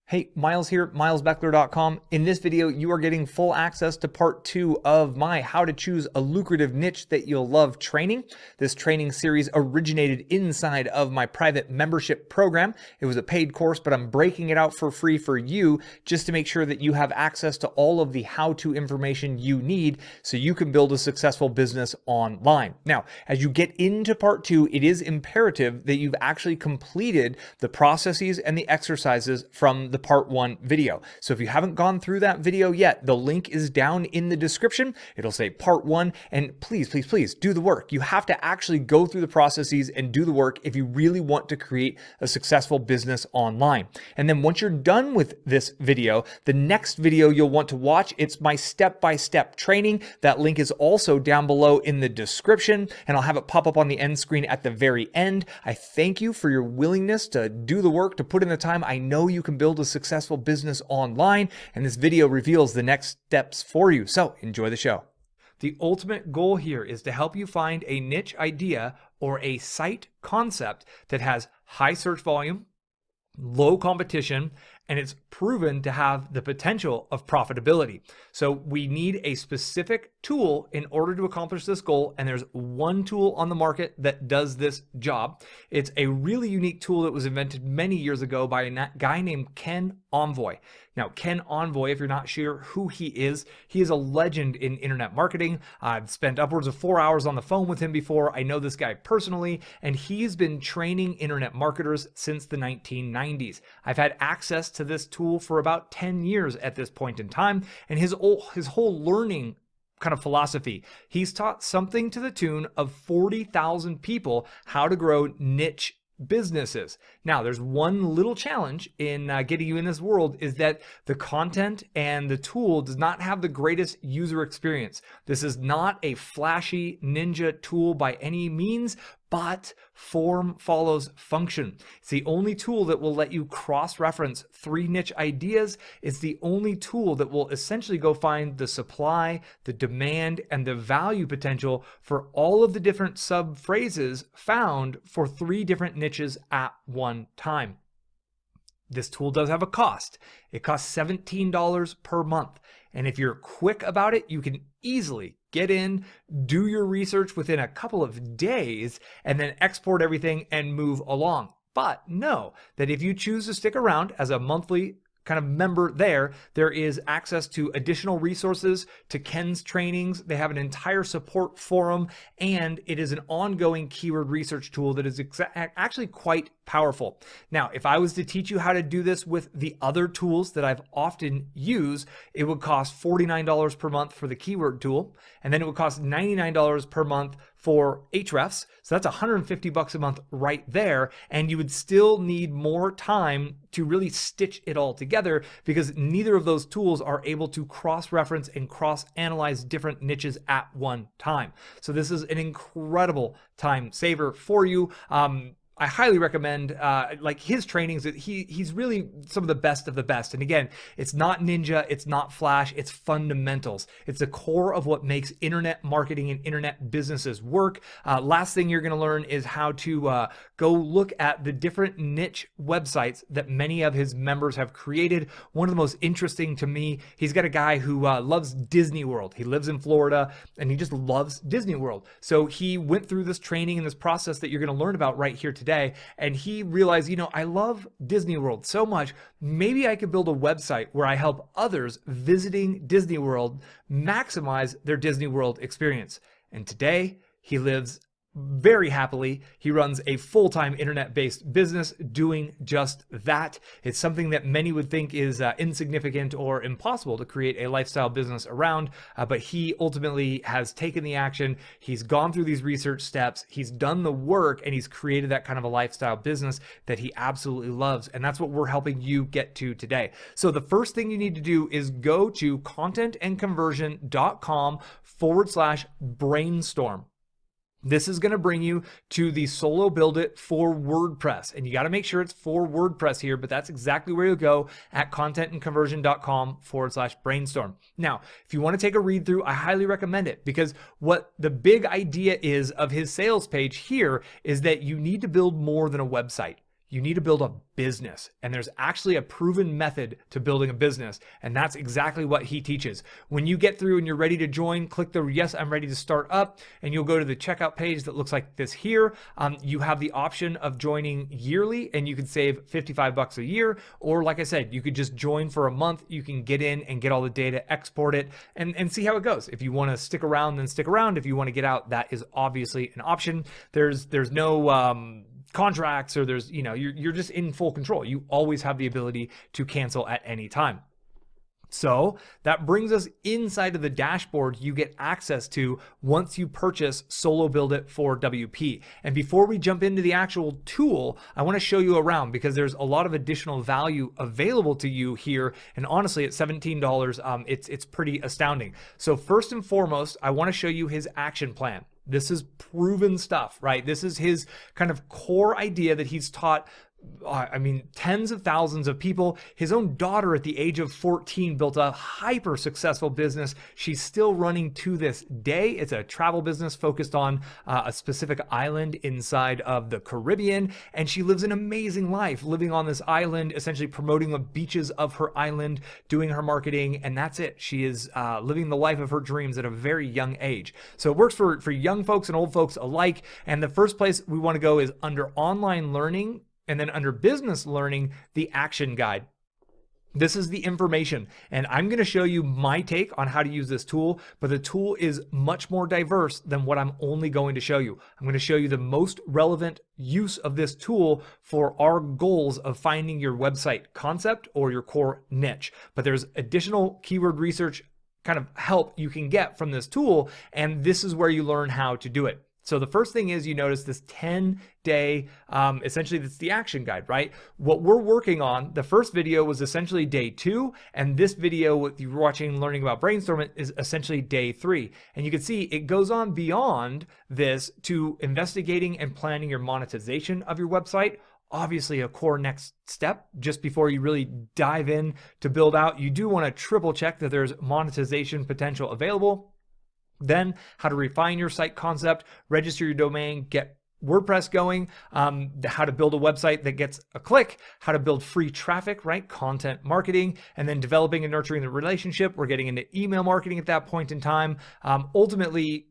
Hey, Miles here, milesbeckler.com. In this video, you are getting full access to part 2 of my How to Choose a Lucrative Niche That You'll Love training. This training series originated inside of my private membership program. It was a paid course, but I'm breaking it out for free for you just to make sure that you have access to all of the how-to information you need so you can build a successful business online. Now, as you get into part 2, it is imperative that you've actually completed the processes and the exercises from the part 1 video. So if you haven't gone through that video yet, the link is down in the description. It'll say part 1, and please do the work. You have to actually go through the processes and do the work if you really want to create a successful business online. And then once you're done with this video, the next video you'll want to watch, it's my step-by-step training. That link is also down below in the description, and I'll have it pop up on the end screen at the very end. I thank you for your willingness to do the work, to put in the time. I know you can build a successful business online, and this video reveals the next steps for you. So enjoy the show. The ultimate goal here is to help you find a niche idea or a site concept that has high search volume, low competition, and it's proven to have the potential of profitability. So we need a specific tool in order to accomplish this goal, and there's one tool on the market that does this job. It's a really unique tool that was invented many years ago by a guy named Ken Envoy. Now, Ken Envoy, if you're not sure who he is a legend in internet marketing. I've spent upwards of 4 hours on the phone with him before. I know this guy personally, and he's been training internet marketers since the 1990s. I've had access to this tool for about 10 years at this point in time, and his whole learning kind of philosophy, he's taught something to the tune of 40,000 people how to grow niche businesses. Now, there's one little challenge in getting you in this world, is that the content and the tool does not have the greatest user experience. This is not a flashy ninja tool by any means, but form follows function. It's the only tool that will let you cross-reference 3 niche ideas. It's the only tool that will essentially go find the supply, the demand, and the value potential for all of the different sub-phrases found for 3 different niches at one time. This tool does have a cost. It costs $17 per month. And if you're quick about it, you can easily get in, do your research within a couple of days, and then export everything and move along. But know that if you choose to stick around as a monthly kind of member there is access to additional resources, to Ken's trainings. They have an entire support forum, and it is an ongoing keyword research tool that is actually quite powerful. Now, if I was to teach you how to do this with the other tools that I've often used, it would cost $49 per month for the keyword tool, and then it would cost $99 per month for Ahrefs. So that's $150 a month right there. And you would still need more time to really stitch it all together, because neither of those tools are able to cross-reference and cross-analyze different niches at one time. So this is an incredible time saver for you. I highly recommend like his trainings. He's really some of the best. And again, it's not ninja, it's not flash, it's fundamentals. It's the core of what makes internet marketing and internet businesses work. Last thing you're going to learn is how to go look at the different niche websites that many of his members have created. One of the most interesting to me, he's got a guy who loves Disney World. He lives in Florida, and he just loves Disney World. So he went through this training and this process that you're going to learn about right here today. And he realized, I love Disney World so much. Maybe I could build a website where I help others visiting Disney World maximize their Disney World experience. And today he lives very happily. He runs a full-time internet-based business doing just that. It's something that many would think is insignificant or impossible to create a lifestyle business around, but he ultimately has taken the action. He's gone through these research steps. He's done the work, and he's created that kind of a lifestyle business that he absolutely loves. And that's what we're helping you get to today. So the first thing you need to do is go to contentandconversion.com/brainstorm. This is going to bring you to the solo build it for WordPress. And you got to make sure it's for WordPress here, but that's exactly where you'll go at contentandconversion.com/brainstorm. Now, if you want to take a read through, I highly recommend it, because what the big idea is of his sales page here is that you need to build more than a website. You need to build a business, and there's actually a proven method to building a business, and that's exactly what he teaches. When you get through and you're ready to join, click the yes, I'm ready to start up, and you'll go to the checkout page that looks like this here. You have the option of joining yearly, and you can save $55 a year, or like I said, you could just join for a month. You can get in and get all the data, export it, and see how it goes. If you want to stick around, then stick around. If you want to get out, that is obviously an option. There's no contracts, or there's, you're just in full control. You always have the ability to cancel at any time. So that brings us inside of the dashboard you get access to once you purchase Solo Build It for WP. And before we jump into the actual tool, I want to show you around, because there's a lot of additional value available to you here. And honestly, at $17, it's pretty astounding. So first and foremost, I want to show you his action plan. This is proven stuff, right? This is his kind of core idea that he's taught tens of thousands of people. His own daughter at the age of 14 built a hyper successful business. She's still running to this day. It's a travel business focused on a specific island inside of the Caribbean. And she lives an amazing life living on this island, essentially promoting the beaches of her island, doing her marketing. And that's it. She is living the life of her dreams at a very young age. So it works for young folks and old folks alike. And the first place we want to go is under online learning. And then under business learning, the action guide. This is the information, and I'm going to show you my take on how to use this tool, but the tool is much more diverse than what I'm only going to show you. I'm going to show you the most relevant use of this tool for our goals of finding your website concept or your core niche. But there's additional keyword research kind of help you can get from this tool, and this is where you learn how to do it. So the first thing is, you notice this 10-day, essentially that's the action guide, right? What we're working on, the first video was essentially day 2, and this video, what you're watching, learning about brainstorming, is essentially day 3. And you can see it goes on beyond this to investigating and planning your monetization of your website. Obviously a core next step. Just before you really dive in to build out, you do want to triple check that there's monetization potential available. Then how to refine your site concept, register your domain, get WordPress going, how to build a website that gets a click, how to build free traffic, right? Content marketing, and then developing and nurturing the relationship. We're getting into email marketing at that point in time. Ultimately,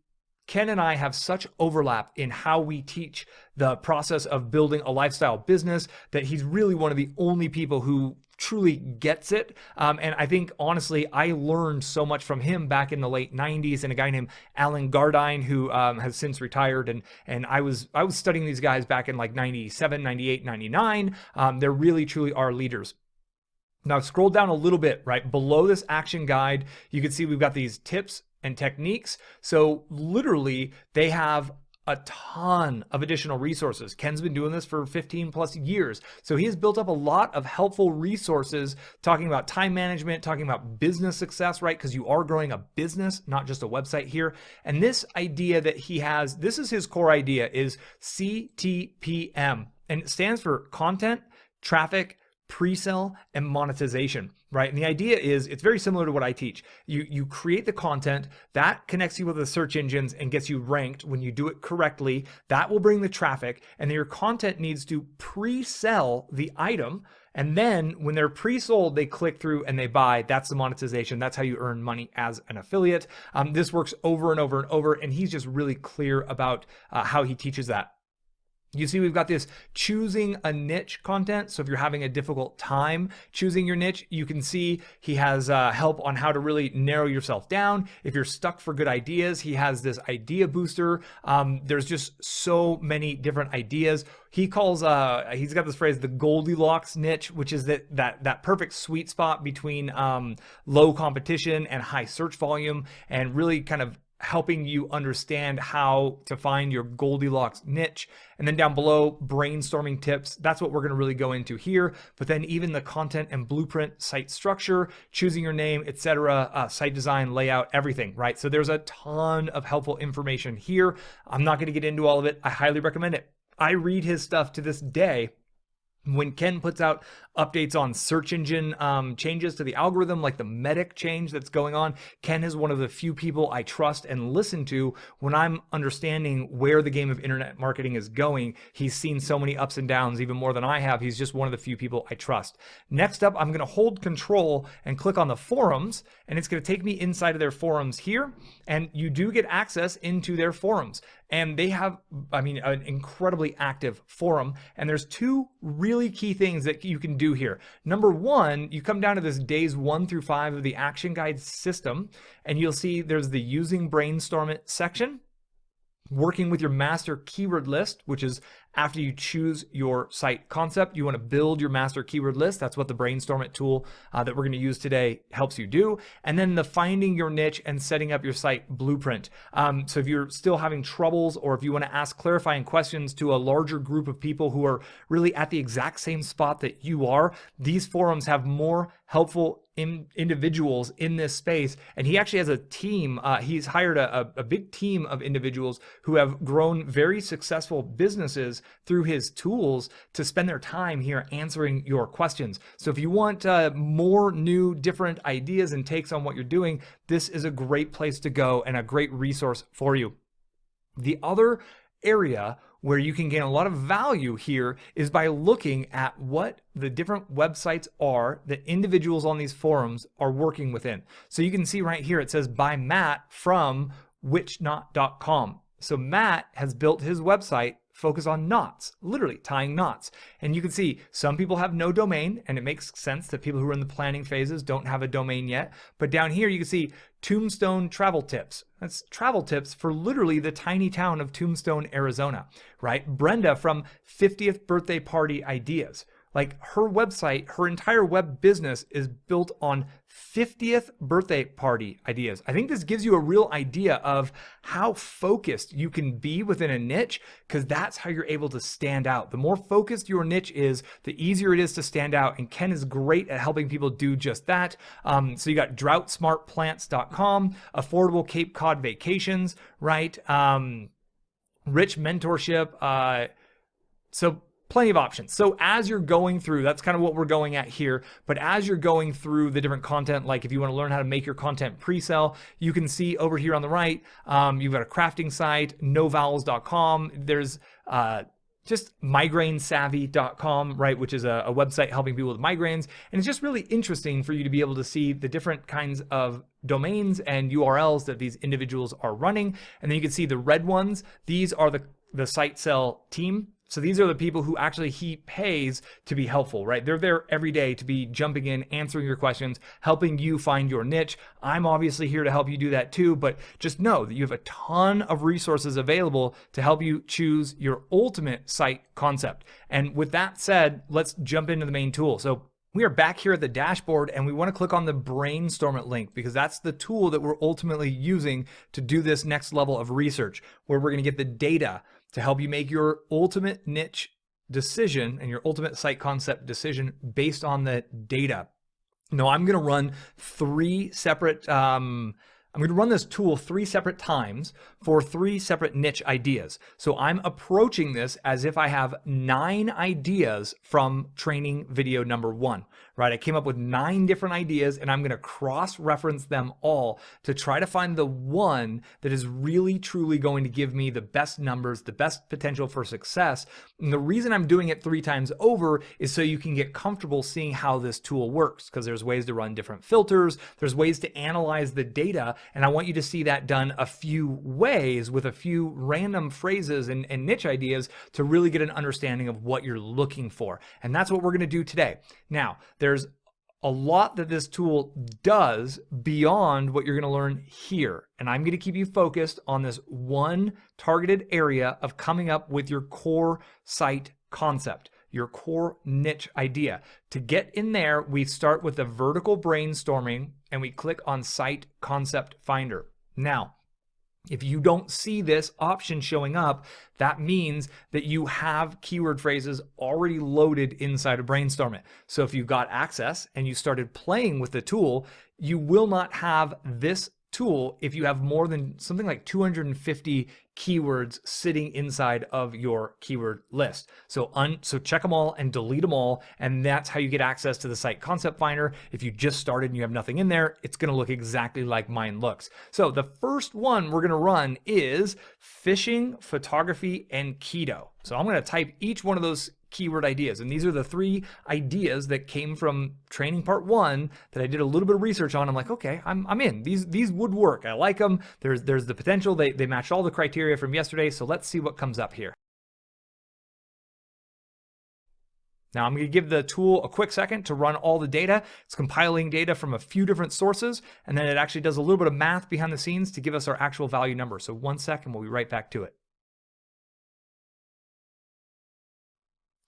Ken and I have such overlap in how we teach the process of building a lifestyle business that he's really one of the only people who truly gets it. And I think, honestly, I learned so much from him back in the late 90s, and a guy named Alan Gardine, who has since retired. And I was studying these guys back in like 97, 98, 99. They really, truly are leaders. Now scroll down a little bit, right? Below this action guide, you can see we've got these tips and techniques. So literally they have a ton of additional resources. Ken's been doing this for 15 plus years. So he has built up a lot of helpful resources talking about time management, talking about business success, right? Because you are growing a business, not just a website here. And this idea that he has, this is his core idea, is CTPM. And it stands for content, traffic, pre-sale, and monetization, right? And the idea is, it's very similar to what I teach. You create the content that connects you with the search engines and gets you ranked. When you do it correctly, that will bring the traffic, and then your content needs to pre-sell the item. And then when they're pre-sold, they click through and they buy. That's the monetization. That's how you earn money as an affiliate. This works over and over and over, and he's just really clear about how he teaches that. You see, we've got this choosing a niche content. So if you're having a difficult time choosing your niche, you can see he has help on how to really narrow yourself down. If you're stuck for good ideas, he has this idea booster. There's just so many different ideas. He calls, he's got this phrase, the Goldilocks niche, which is that perfect sweet spot between low competition and high search volume, and really kind of helping you understand how to find your Goldilocks niche. And then down below, brainstorming tips. That's what we're going to really go into here. But then even the content and blueprint, site structure, choosing your name, etc., site design, layout, everything, right? So there's a ton of helpful information here. I'm not going to get into all of it. I highly recommend it. I read his stuff to this day. When Ken puts out updates on search engine changes to the algorithm, like the medic change that's going on. Ken is one of the few people I trust and listen to when I'm understanding where the game of internet marketing is going. He's seen so many ups and downs, even more than I have. He's just one of the few people I trust. Next up, I'm going to hold Control and click on the forums, and it's going to take me inside of their forums here. And you do get access into their forums. And they have, I mean, an incredibly active forum. And there's two really key things that you can do here. Number one, you come down to this days 1 through 5 of the action guide system, and you'll see there's the using Brainstorm It section. Working with your master keyword list, which is after you choose your site concept, you want to build your master keyword list. That's what the Brainstorm It tool that we're going to use today helps you do. And then the finding your niche and setting up your site blueprint. So if you're still having troubles, or if you want to ask clarifying questions to a larger group of people who are really at the exact same spot that you are, these forums have more helpful individuals in this space. And he actually has a team. He's hired a big team of individuals who have grown very successful businesses through his tools to spend their time here answering your questions. So if you want more new, different ideas and takes on what you're doing, this is a great place to go and a great resource for you. The other area where you can gain a lot of value here is by looking at what the different websites are that individuals on these forums are working within. So you can see right here, it says by Matt from whichknot.com. So Matt has built his website focus on knots, literally tying knots. And you can see some people have no domain, and it makes sense that people who are in the planning phases don't have a domain yet. But down here you can see Tombstone travel tips. That's travel tips for literally the tiny town of Tombstone, Arizona, right? Brenda from 50th birthday party ideas. Like her website, her entire web business is built on 50th birthday party ideas. I think this gives you a real idea of how focused you can be within a niche, because that's how you're able to stand out. The more focused your niche is, the easier it is to stand out. And Ken is great at helping people do just that. So you got droughtsmartplants.com, affordable Cape Cod vacations, right? Rich mentorship. So plenty of options. So as you're going through, that's kind of what we're going at here. But as you're going through the different content, like if you want to learn how to make your content pre-sell, you can see over here on the right, you've got a crafting site, novowels.com. There's just migrainesavvy.com, right, which is a website helping people with migraines. And it's just really interesting for you to be able to see the different kinds of domains and URLs that these individuals are running. And then you can see the red ones. These are the site sell team. So these are the people who actually he pays to be helpful, right? They're there every day to be jumping in, answering your questions, helping you find your niche. I'm obviously here to help you do that too, but just know that you have a ton of resources available to help you choose your ultimate site concept. And with that said, let's jump into the main tool. So we are back here at the dashboard, and we want to click on the Brainstorm It link, because that's the tool that we're ultimately using to do this next level of research, where we're going to get the data to help you make your ultimate niche decision and your ultimate site concept decision based on the data. Now, I'm going to run I'm going to run this tool 3 separate times for 3 separate niche ideas. So I'm approaching this as if I have 9 ideas from training video number 1, right? I came up with 9 different ideas, and I'm going to cross-reference them all to try to find the one that is really, truly going to give me the best numbers, the best potential for success. And the reason I'm doing it 3 times over is so you can get comfortable seeing how this tool works, because there's ways to run different filters, there's ways to analyze the data. And I want you to see that done a few ways with a few random phrases and niche ideas to really get an understanding of what you're looking for. And that's what we're going to do today. Now, there's a lot that this tool does beyond what you're going to learn here. And I'm going to keep you focused on this one targeted area of coming up with your core site concept, your core niche idea. To get in there, we start with the vertical brainstorming and we click on Site Concept Finder. Now, if you don't see this option showing up, that means that you have keyword phrases already loaded inside of Brainstorm It. So if you got access and you started playing with the tool, you will not have this tool if you have more than something like 250 keywords sitting inside of your keyword list. So check them all and delete them all, and that's how you get access to the site concept finder. If you just started and you have nothing in there, it's going to look exactly like mine looks. So the first one we're going to run is fishing, photography, and keto. So I'm going to type each one of those keyword ideas. And these are the 3 ideas that came from training part 1 that I did a little bit of research on. I'm like, okay, I'm in. These would work. I like them. There's the potential. They matched all the criteria from yesterday. So let's see what comes up here. Now I'm going to give the tool a quick second to run all the data. It's compiling data from a few different sources, and then it actually does a little bit of math behind the scenes to give us our actual value number. So 1 second, we'll be right back to it.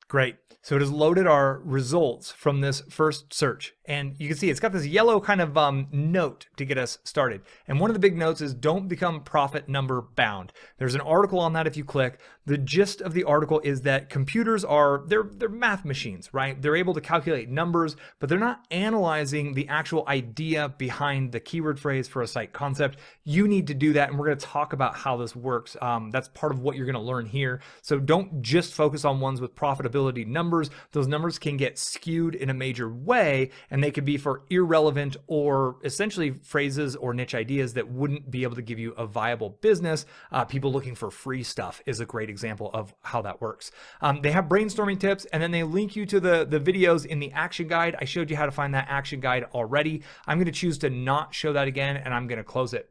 Great. So it has loaded our results from this first search. And you can see it's got this yellow kind of note to get us started. And one of the big notes is don't become profit number bound. There's an article on that if you click. The gist of the article is that computers they're math machines, right? They're able to calculate numbers, but they're not analyzing the actual idea behind the keyword phrase for a site concept. You need to do that, and we're going to talk about how this works. That's part of what you're going to learn here. So don't just focus on ones with profitability numbers. Those numbers can get skewed in a major way, and they could be for irrelevant or essentially phrases or niche ideas that wouldn't be able to give you a viable business. People looking for free stuff is a great example of how that works. They have brainstorming tips, and then they link you to the videos in the action guide. I showed you how to find that action guide already. I'm going to choose to not show that again, and I'm going to close it.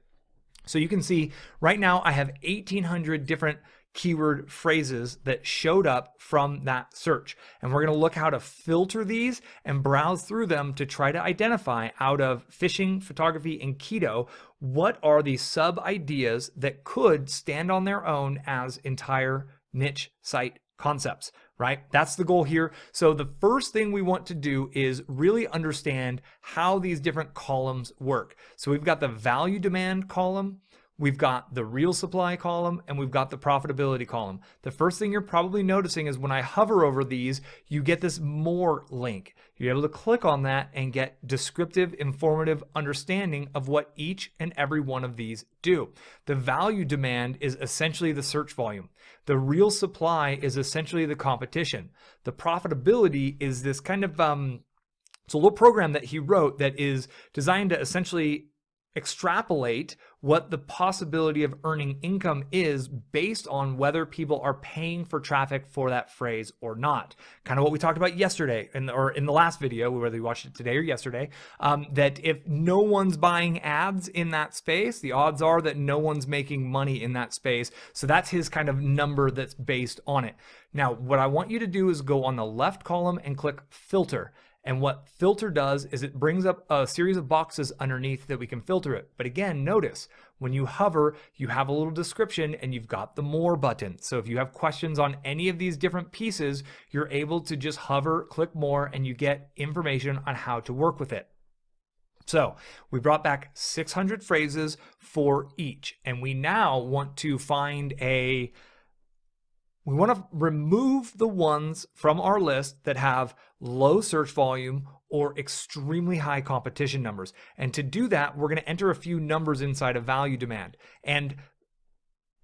So you can see right now I have 1,800 different keyword phrases that showed up from that search. And we're going to look how to filter these and browse through them to try to identify out of fishing, photography, and keto, what are the sub ideas that could stand on their own as entire niche site concepts, right? That's the goal here. So the first thing we want to do is really understand how these different columns work. So we've got the value demand column, we've got the real supply column, and we've got the profitability column. The first thing you're probably noticing is when I hover over these, you get this more link. You're able to click on that and get descriptive, informative understanding of what each and every one of these do. The value demand is essentially the search volume. The real supply is essentially the competition. The profitability is this kind of, it's a little program that he wrote that is designed to essentially extrapolate what the possibility of earning income is based on whether people are paying for traffic for that phrase or not. Kind of what we talked about yesterday or in the last video, whether you watched it today or yesterday, that if no one's buying ads in that space, the odds are that no one's making money in that space. So that's his kind of number that's based on it. Now, what I want you to do is go on the left column and click filter. And what filter does is it brings up a series of boxes underneath that we can filter it. But again, notice when you hover, you have a little description and you've got the more button. So if you have questions on any of these different pieces, you're able to just hover, click more, and you get information on how to work with it. So we brought back 600 phrases for each. And we now want to we want to remove the ones from our list that have low search volume or extremely high competition numbers. And to do that, we're going to enter a few numbers inside of value demand. And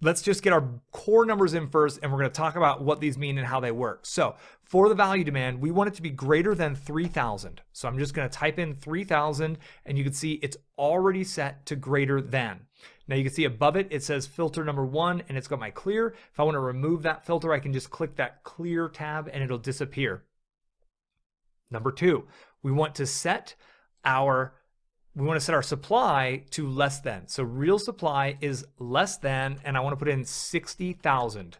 let's just get our core numbers in first, and we're going to talk about what these mean and how they work. So for the value demand, we want it to be greater than 3,000. So I'm just going to type in 3,000, and you can see it's already set to greater than. Now you can see above it, it says filter number 1, and it's got my clear. If I want to remove that filter, I can just click that clear tab and it'll disappear. Number 2, we want to set our supply to less than. So real supply is less than, and I want to put in 60,000.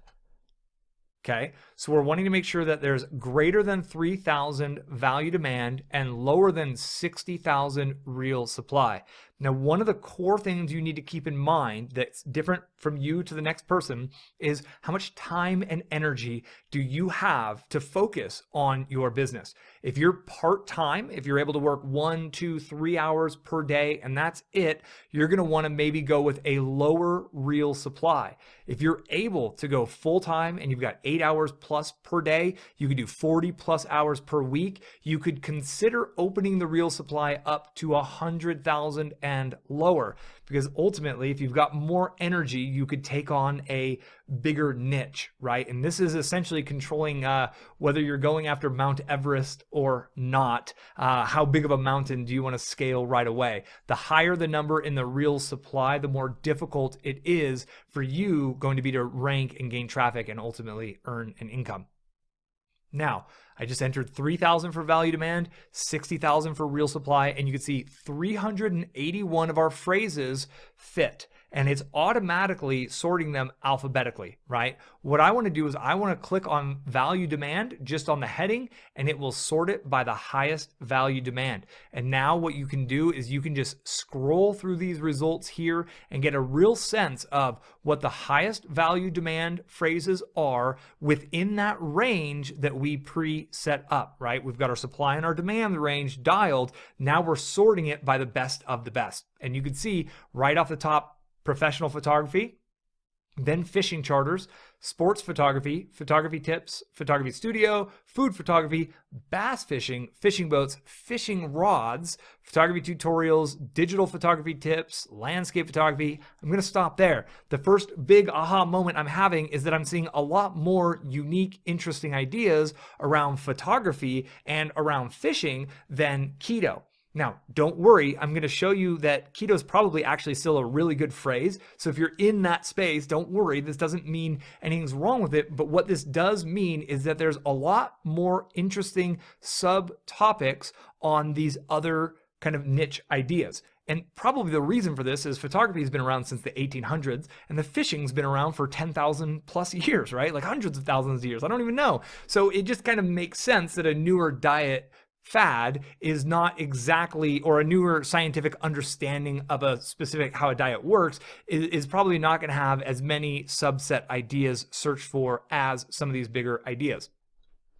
Okay, so we're wanting to make sure that there's greater than 3,000 value demand and lower than 60,000 real supply. Now, one of the core things you need to keep in mind that's different from you to the next person is how much time and energy do you have to focus on your business. If you're part-time, if you're able to work 1, 2, 3 hours per day and that's it, you're going to want to maybe go with a lower real supply. If you're able to go full-time and you've got 8 hours plus plus per day. You could do 40 plus hours per week. You could consider opening the reel supply up to 100,000 and lower, because ultimately, if you've got more energy, you could take on a bigger niche, right? And this is essentially controlling whether you're going after Mount Everest or not. How big of a mountain do you want to scale right away? The higher the number in the reel supply, the more difficult it is for you going to be to rank and gain traffic and ultimately earn an income. Now, I just entered 3,000 for value demand, 60,000 for reel supply, and you can see 381 of our phrases fit. And it's automatically sorting them alphabetically, right? What I want to do is I want to click on value demand just on the heading, and it will sort it by the highest value demand. And now what you can do is you can just scroll through these results here and get a real sense of what the highest value demand phrases are within that range that we pre-set up, right? We've got our supply and our demand range dialed. Now we're sorting it by the best of the best. And you can see right off the top, professional photography, then fishing charters, sports photography, photography tips, photography studio, food photography, bass fishing, fishing boats, fishing rods, photography tutorials, digital photography tips, landscape photography. I'm going to stop there. The first big aha moment I'm having is that I'm seeing a lot more unique, interesting ideas around photography and around fishing than keto. Now, don't worry, I'm going to show you that keto is probably actually still a really good phrase. So if you're in that space, don't worry. This doesn't mean anything's wrong with it. But what this does mean is that there's a lot more interesting subtopics on these other kind of niche ideas. And probably the reason for this is photography has been around since the 1800s, and the fishing's been around for 10,000 plus years, right? Like hundreds of thousands of years. I don't even know. So it just kind of makes sense that a newer diet fad is not exactly, or a newer scientific understanding of a specific how a diet works is probably not going to have as many subset ideas searched for as some of these bigger ideas.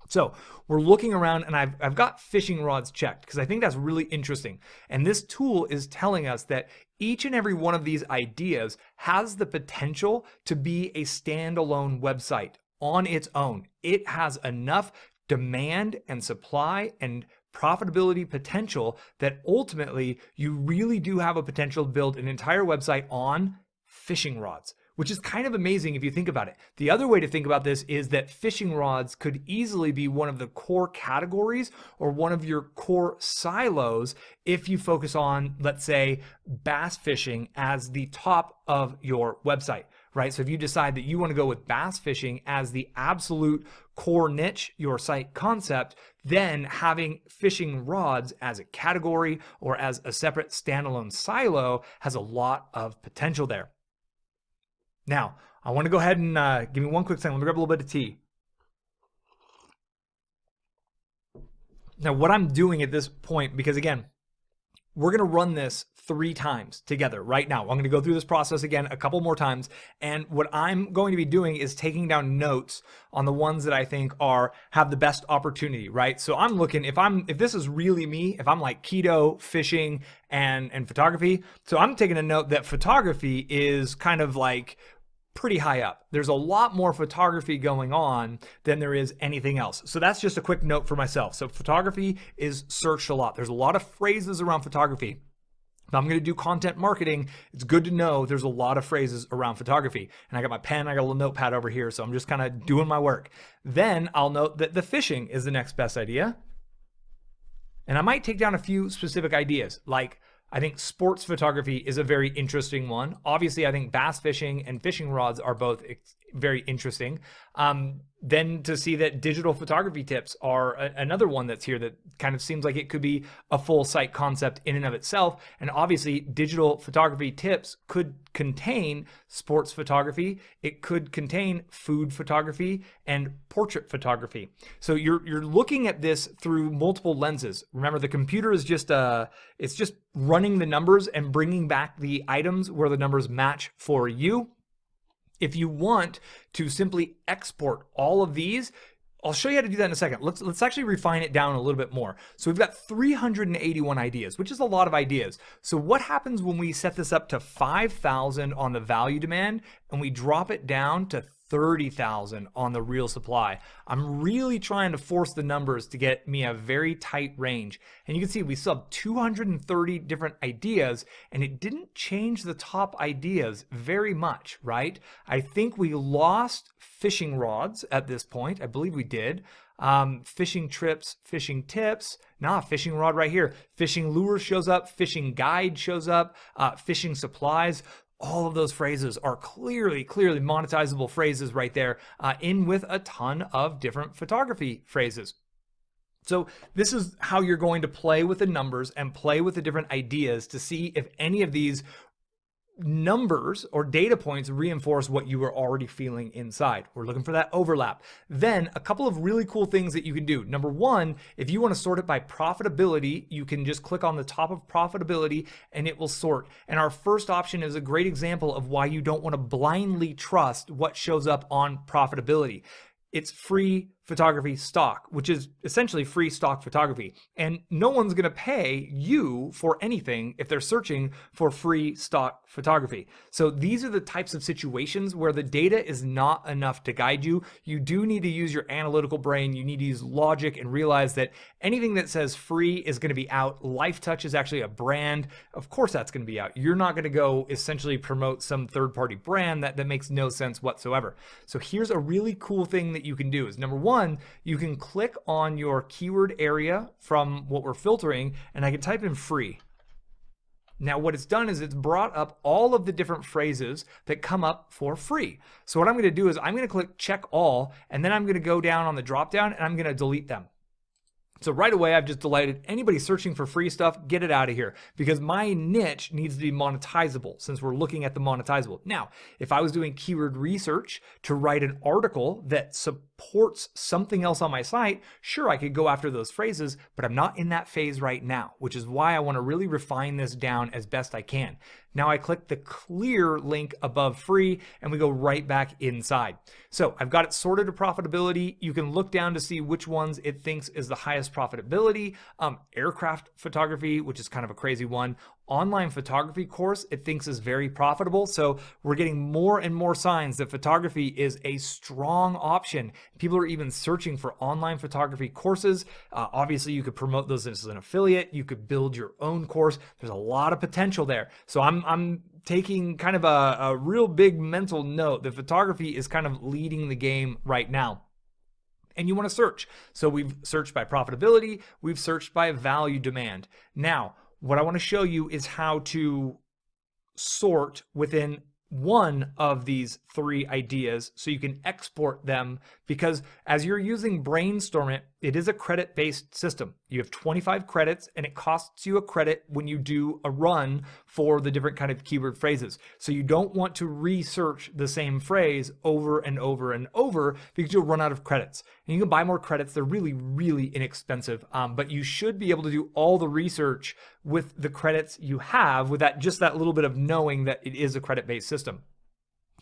So we're looking around, and I've got fishing rods checked because I think that's really interesting. And this tool is telling us that each and every one of these ideas has the potential to be a standalone website on its own. It has enough demand and supply and profitability potential that ultimately you really do have a potential to build an entire website on fishing rods, which is kind of amazing if you think about it. The other way to think about this is that fishing rods could easily be one of the core categories or one of your core silos if you focus on, let's say, bass fishing as the top of your website, right? So if you decide that you want to go with bass fishing as the absolute core niche, your site concept, then having fishing rods as a category or as a separate standalone silo has a lot of potential there. Now, I want to go ahead and give me one quick second. Let me grab a little bit of tea. Now, what I'm doing at this point, because again, we're going to run this 3 times together right now. I'm going to go through this process again a couple more times. And what I'm going to be doing is taking down notes on the ones that I think have the best opportunity, right? So I'm looking, if this is really me, if I'm like keto, fishing, and photography. So I'm taking a note that photography is kind of like pretty high up. There's a lot more photography going on than there is anything else. So that's just a quick note for myself. So photography is searched a lot. There's a lot of phrases around photography. If I'm going to do content marketing, it's good to know there's a lot of phrases around photography. And I got my pen, I got a little notepad over here. So I'm just kind of doing my work. Then I'll note that the fishing is the next best idea. And I might take down a few specific ideas, like I think sports photography is a very interesting one. Obviously, I think bass fishing and fishing rods are both very interesting. Then to see that digital photography tips are another one that's here that kind of seems like it could be a full site concept in and of itself. And obviously, digital photography tips could contain sports photography. It could contain food photography and portrait photography. So you're looking at this through multiple lenses. Remember, the computer is it's just running the numbers and bringing back the items where the numbers match for you. If you want to simply export all of these, I'll show you how to do that in a second. Let's actually refine it down a little bit more. So we've got 381 ideas, which is a lot of ideas. So what happens when we set this up to 5,000 on the value demand and we drop it down to 30,000 on the real supply. I'm really trying to force the numbers to get me a very tight range. And you can see we still have 230 different ideas, and it didn't change the top ideas very much, right? I think we lost fishing rods at this point. I believe we did. Fishing trips, fishing tips, fishing rod right here. Fishing lure shows up, fishing guide shows up, fishing supplies. All of those phrases are clearly monetizable phrases right there, in with a ton of different photography phrases. So this is how you're going to play with the numbers and play with the different ideas to see if any of these numbers or data points reinforce what you were already feeling inside. We're looking for that overlap. Then a couple of really cool things that you can do. Number one, if you want to sort it by profitability, you can just click on the top of profitability and it will sort. And our first option is a great example of why you don't want to blindly trust what shows up on profitability. It's free photography stock, which is essentially free stock photography. And no one's going to pay you for anything if they're searching for free stock photography. So these are the types of situations where the data is not enough to guide you. You do need to use your analytical brain. You need to use logic and realize that anything that says free is going to be out. LifeTouch is actually a brand. Of course, that's going to be out. You're not going to go essentially promote some third-party brand that makes no sense whatsoever. So here's a really cool thing that you can do is number one, you can click on your keyword area from what we're filtering, and I can type in free. Now what it's done is it's brought up all of the different phrases that come up for free. So what I'm going to do is I'm going to click check all, and then I'm going to go down on the drop down and I'm going to delete them. So right away, I've just deleted anybody searching for free stuff, get it out of here, because my niche needs to be monetizable since we're looking at the monetizable. Now, if I was doing keyword research to write an article that supports something else on my site, sure, I could go after those phrases, but I'm not in that phase right now, which is why I want to really refine this down as best I can. Now I click the clear link above free and we go right back inside. So I've got it sorted to profitability. You can look down to see which ones it thinks is the highest profitability. Aircraft photography, which is kind of a crazy one. Online photography course, it thinks is very profitable. So we're getting more and more signs that photography is a strong option. People are even searching for online photography courses. Obviously, you could promote those as an affiliate. You could build your own course. There's a lot of potential there. So I'm taking kind of a real big mental note that photography is kind of leading the game right now. And you want to search. So we've searched by profitability. We've searched by value demand. Now, what I want to show you is how to sort within one of these three ideas so you can export them, because as you're using Brainstorm, it is a credit-based system. You have 25 credits and it costs you a credit when you do a run for the different kind of keyword phrases. So you don't want to research the same phrase over and over and over because you'll run out of credits. And you can buy more credits. They're really, really inexpensive, but you should be able to do all the research with the credits you have with just that little bit of knowing that it is a credit-based system.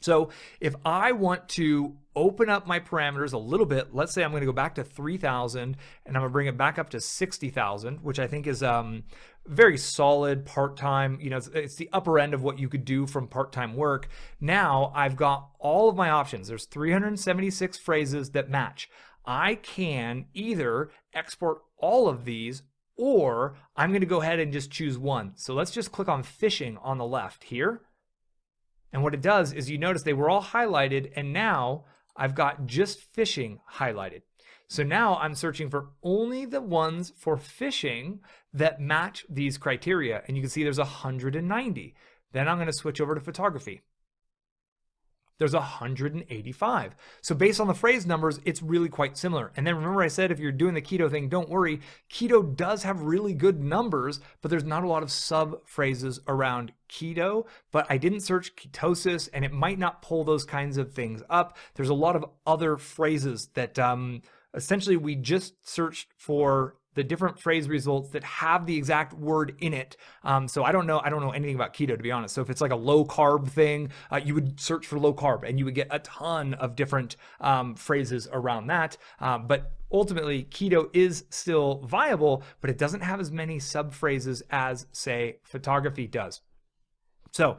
So if I want to open up my parameters a little bit, let's say I'm going to go back to 3,000 and I'm going to bring it back up to 60,000, which I think is very solid part-time. You know, it's the upper end of what you could do from part-time work. Now I've got all of my options. There's 376 phrases that match. I can either export all of these, or I'm going to go ahead and just choose one. So let's just click on fishing on the left here. And what it does is you notice they were all highlighted, and now I've got just fishing highlighted. So now I'm searching for only the ones for fishing that match these criteria. And you can see there's 190. Then I'm going to switch over to photography. There's 185. So based on the phrase numbers, it's really quite similar. And then remember I said, if you're doing the keto thing, don't worry. Keto does have really good numbers, but there's not a lot of sub phrases around keto. But I didn't search ketosis, and it might not pull those kinds of things up. There's a lot of other phrases that essentially we just searched for the different phrase results that have the exact word in it. So I don't know anything about keto, to be honest. So if it's like a low carb thing, you would search for low carb and you would get a ton of different phrases around that. But ultimately, keto is still viable, but it doesn't have as many sub phrases as, say, photography does. So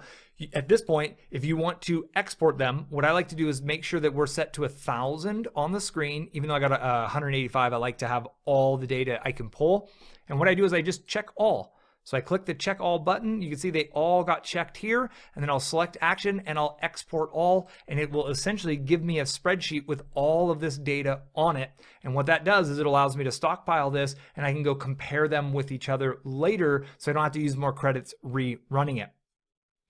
at this point, if you want to export them, what I like to do is make sure that we're set to 1,000 on the screen. Even though I got 185, I like to have all the data I can pull. And what I do is I just check all. So I click the check all button. You can see they all got checked here, and then I'll select action and I'll export all, and it will essentially give me a spreadsheet with all of this data on it. And what that does is it allows me to stockpile this, and I can go compare them with each other later, so I don't have to use more credits rerunning it.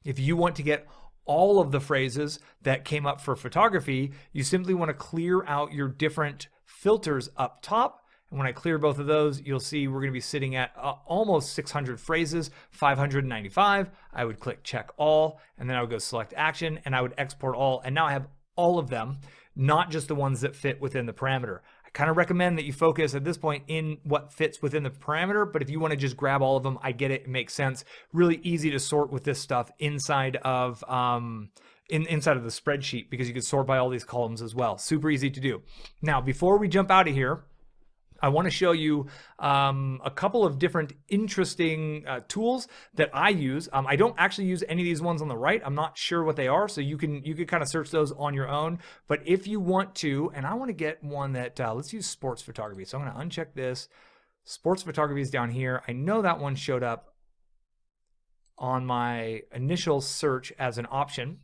If you want to get all of the phrases that came up for photography, you simply want to clear out your different filters up top. And when I clear both of those, you'll see we're going to be sitting at almost 600 phrases, 595. I would click check all, and then I would go select action, and I would export all. And now I have all of them, not just the ones that fit within the parameter. I kind of recommend that you focus at this point in what fits within the parameter, but if you want to just grab all of them, I get it. It makes sense. Really easy to sort with this stuff inside of inside of the spreadsheet, because you can sort by all these columns as well. Super easy to do. Now, before we jump out of here, I want to show you a couple of different interesting tools that I use. I don't actually use any of these ones on the right. I'm not sure what they are, so you can kind of search those on your own. But if you want to, and I want to get one that, let's use sports photography. So I'm going to uncheck this. Sports photography is down here. I know that one showed up on my initial search as an option.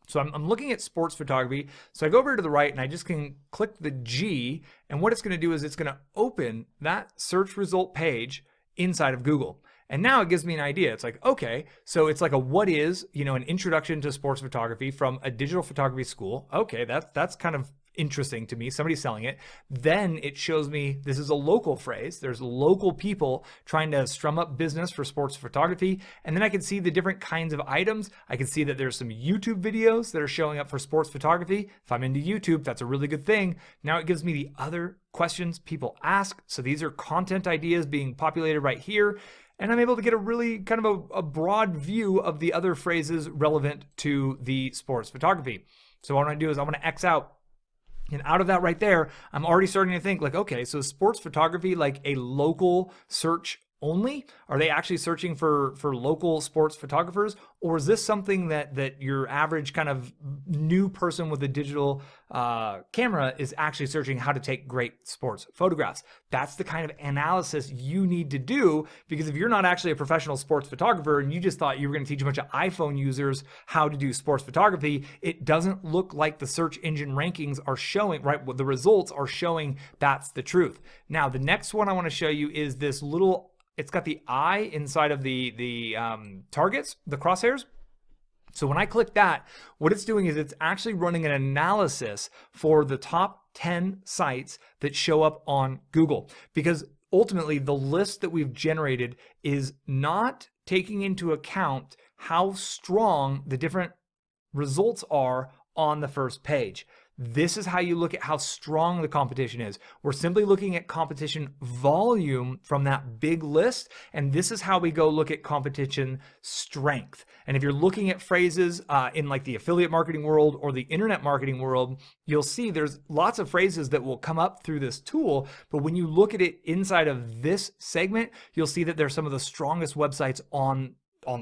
So I'm looking at sports photography. So I go over to the right and I just can click the G, and what it's going to do is it's going to open that search result page inside of Google. And now it gives me an idea. It's like, okay, so it's like a what is, an introduction to sports photography from a digital photography school. Okay, that's kind of interesting to me. Somebody's selling it. Then it shows me this is a local phrase. There's local people trying to strum up business for sports photography. And then I can see the different kinds of items. I can see that there's some YouTube videos that are showing up for sports photography. If I'm into YouTube, that's a really good thing. Now it gives me the other questions people ask. So these are content ideas being populated right here. And I'm able to get a really kind of a broad view of the other phrases relevant to the sports photography. So what I'm going to do is I'm going to X out. And out of that right there, I'm already starting to think like, okay, so is sports photography like a local search only? Are they actually searching for local sports photographers? Or is this something that your average kind of new person with a digital camera is actually searching how to take great sports photographs? That's the kind of analysis you need to do, because if you're not actually a professional sports photographer and you just thought you were going to teach a bunch of iPhone users how to do sports photography, it doesn't look like the search engine rankings are showing, right? What the results are showing, that's the truth. Now, the next one I want to show you is this little, it's got the eye inside of the targets, the crosshairs. So when I click that, what it's doing is it's actually running an analysis for the top 10 sites that show up on Google. Because ultimately, the list that we've generated is not taking into account how strong the different results are on the first page. This is how you look at how strong the competition is. We're simply looking at competition volume from that big list, and this is how we go look at competition strength. And if you're looking at phrases in like the affiliate marketing world or the internet marketing world, you'll see there's lots of phrases that will come up through this tool, but when you look at it inside of this segment, you'll see that there's some of the strongest websites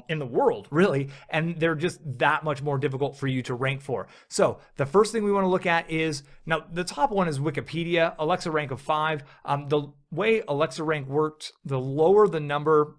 in the world, really, and they're just that much more difficult for you to rank for. So the first thing we want to look at is, now the top one is Wikipedia, Alexa rank of 5. The way Alexa rank works, the lower the number,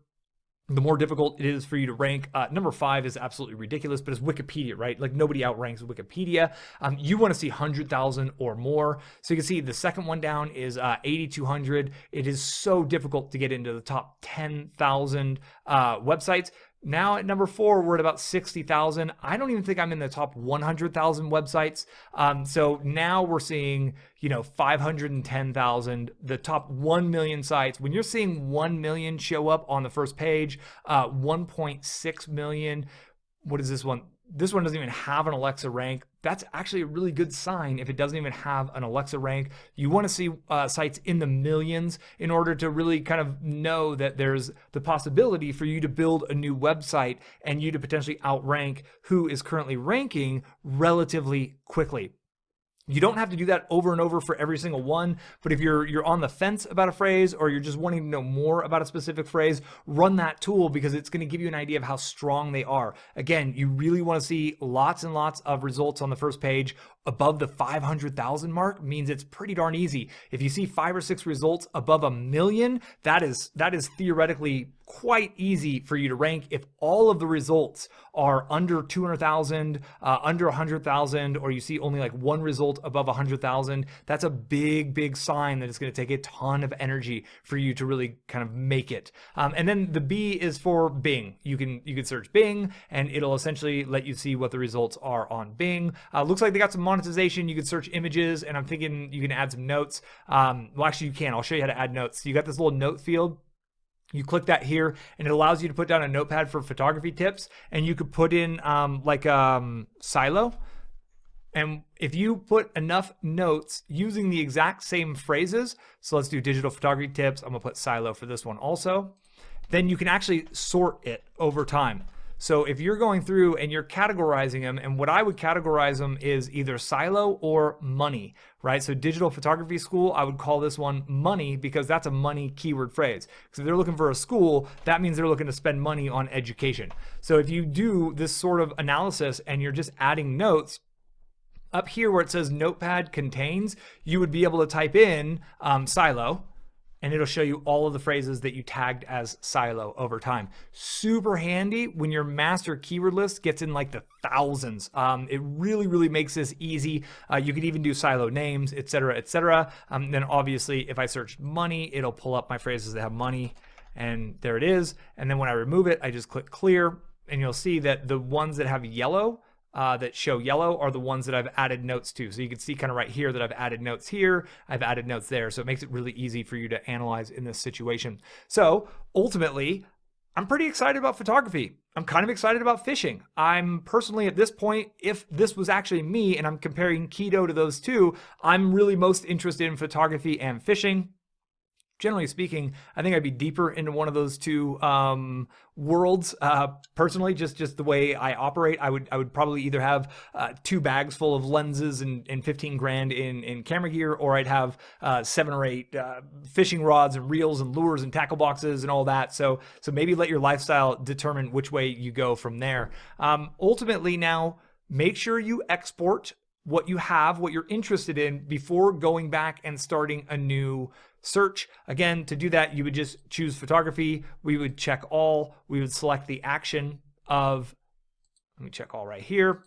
the more difficult it is for you to rank. Number 5 is absolutely ridiculous, but it's Wikipedia, right? Like nobody outranks Wikipedia. You want to see 100,000 or more. So you can see the second one down is 8,200. It is so difficult to get into the top 10,000 websites. Now at number 4, we're at about 60,000. I don't even think I'm in the top 100,000 websites. So now we're seeing, 510,000, the top 1 million sites. When you're seeing 1 million show up on the first page, 1.6 million, what is this one? This one doesn't even have an Alexa rank. That's actually a really good sign if it doesn't even have an Alexa rank. You want to see sites in the millions in order to really kind of know that there's the possibility for you to build a new website and you to potentially outrank who is currently ranking relatively quickly. You don't have to do that over and over for every single one, but if you're on the fence about a phrase or you're just wanting to know more about a specific phrase, run that tool because it's going to give you an idea of how strong they are. Again, you really want to see lots and lots of results on the first page. Above the 500,000 mark means it's pretty darn easy. If you see 5 or 6 results above 1 million, that is theoretically quite easy for you to rank. If all of the results are under 200,000, under 100,000, or you see only like one result above 100,000, that's a big sign that it's going to take a ton of energy for you to really kind of make it. And then the B is for Bing. You can search Bing and it'll essentially let you see what the results are on Bing. Looks like they got some monetization. You could search images, and I'm thinking you can add some notes. Well, actually you can. I'll show you how to add notes. So you got this little note field. You click that here and it allows you to put down a notepad for photography tips, and you could put in silo. And if you put enough notes using the exact same phrases, so let's do digital photography tips. I'm gonna put silo for this one also. Then you can actually sort it over time. So if you're going through and you're categorizing them, and what I would categorize them is either silo or money, right? So digital photography school, I would call this one money because that's a money keyword phrase. Because if they're looking for a school, that means they're looking to spend money on education. So if you do this sort of analysis and you're just adding notes, up here where it says notepad contains, you would be able to type in silo, and it'll show you all of the phrases that you tagged as silo over time. Super handy when your master keyword list gets in like the thousands. It really makes this easy. You could even do silo names, etc., etc. Then obviously if I search money, it'll pull up my phrases that have money, and there it is. And then when I remove it, I just click clear, and you'll see that the ones that have yellow, that show yellow are the ones that I've added notes to. So you can see kind of right here that I've added notes here, I've added notes there. So it makes it really easy for you to analyze in this situation. So ultimately, I'm pretty excited about photography. I'm kind of excited about fishing. I'm personally at this point, if this was actually me and I'm comparing keto to those two, I'm really most interested in photography and fishing. Generally speaking, I think I'd be deeper into one of those two worlds. Personally, just the way I operate, I would probably either have 2 bags full of lenses and 15 grand in camera gear, or I'd have 7 or 8 fishing rods and reels and lures and tackle boxes and all that. So maybe let your lifestyle determine which way you go from there. Ultimately, now make sure you export what you have, what you're interested in, before going back and starting a new search. Again, to do that, you would just choose photography. We would check all. We would select the action of, let me check all right here.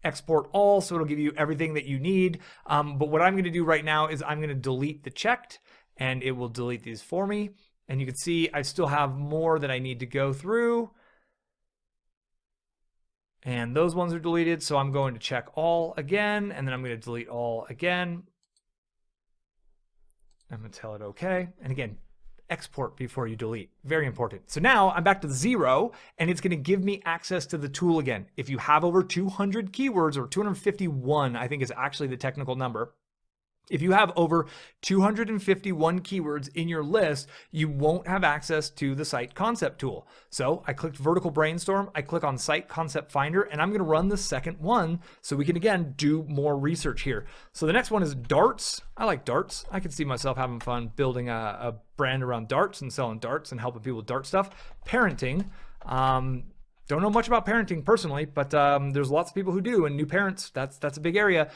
Export all, so it'll give you everything that you need. But what I'm going to do right now is I'm going to delete the checked, and it will delete these for me. And you can see I still have more that I need to go through. And those ones are deleted, so I'm going to check all again, and then I'm going to delete all again. I'm going to tell it okay. And again, export before you delete. Very important. So now I'm back to 0, and it's going to give me access to the tool again. If you have over 200 keywords, or 251, I think is actually the technical number. If you have over 251 keywords in your list, you won't have access to the Site Concept tool. So I clicked Vertical Brainstorm, I click on Site Concept Finder, and I'm going to run the second one so we can, again, do more research here. So the next one is darts. I like darts. I can see myself having fun building a brand around darts and selling darts and helping people with dart stuff. Parenting. Don't know much about parenting personally, but there's lots of people who do, and new parents, that's a big area.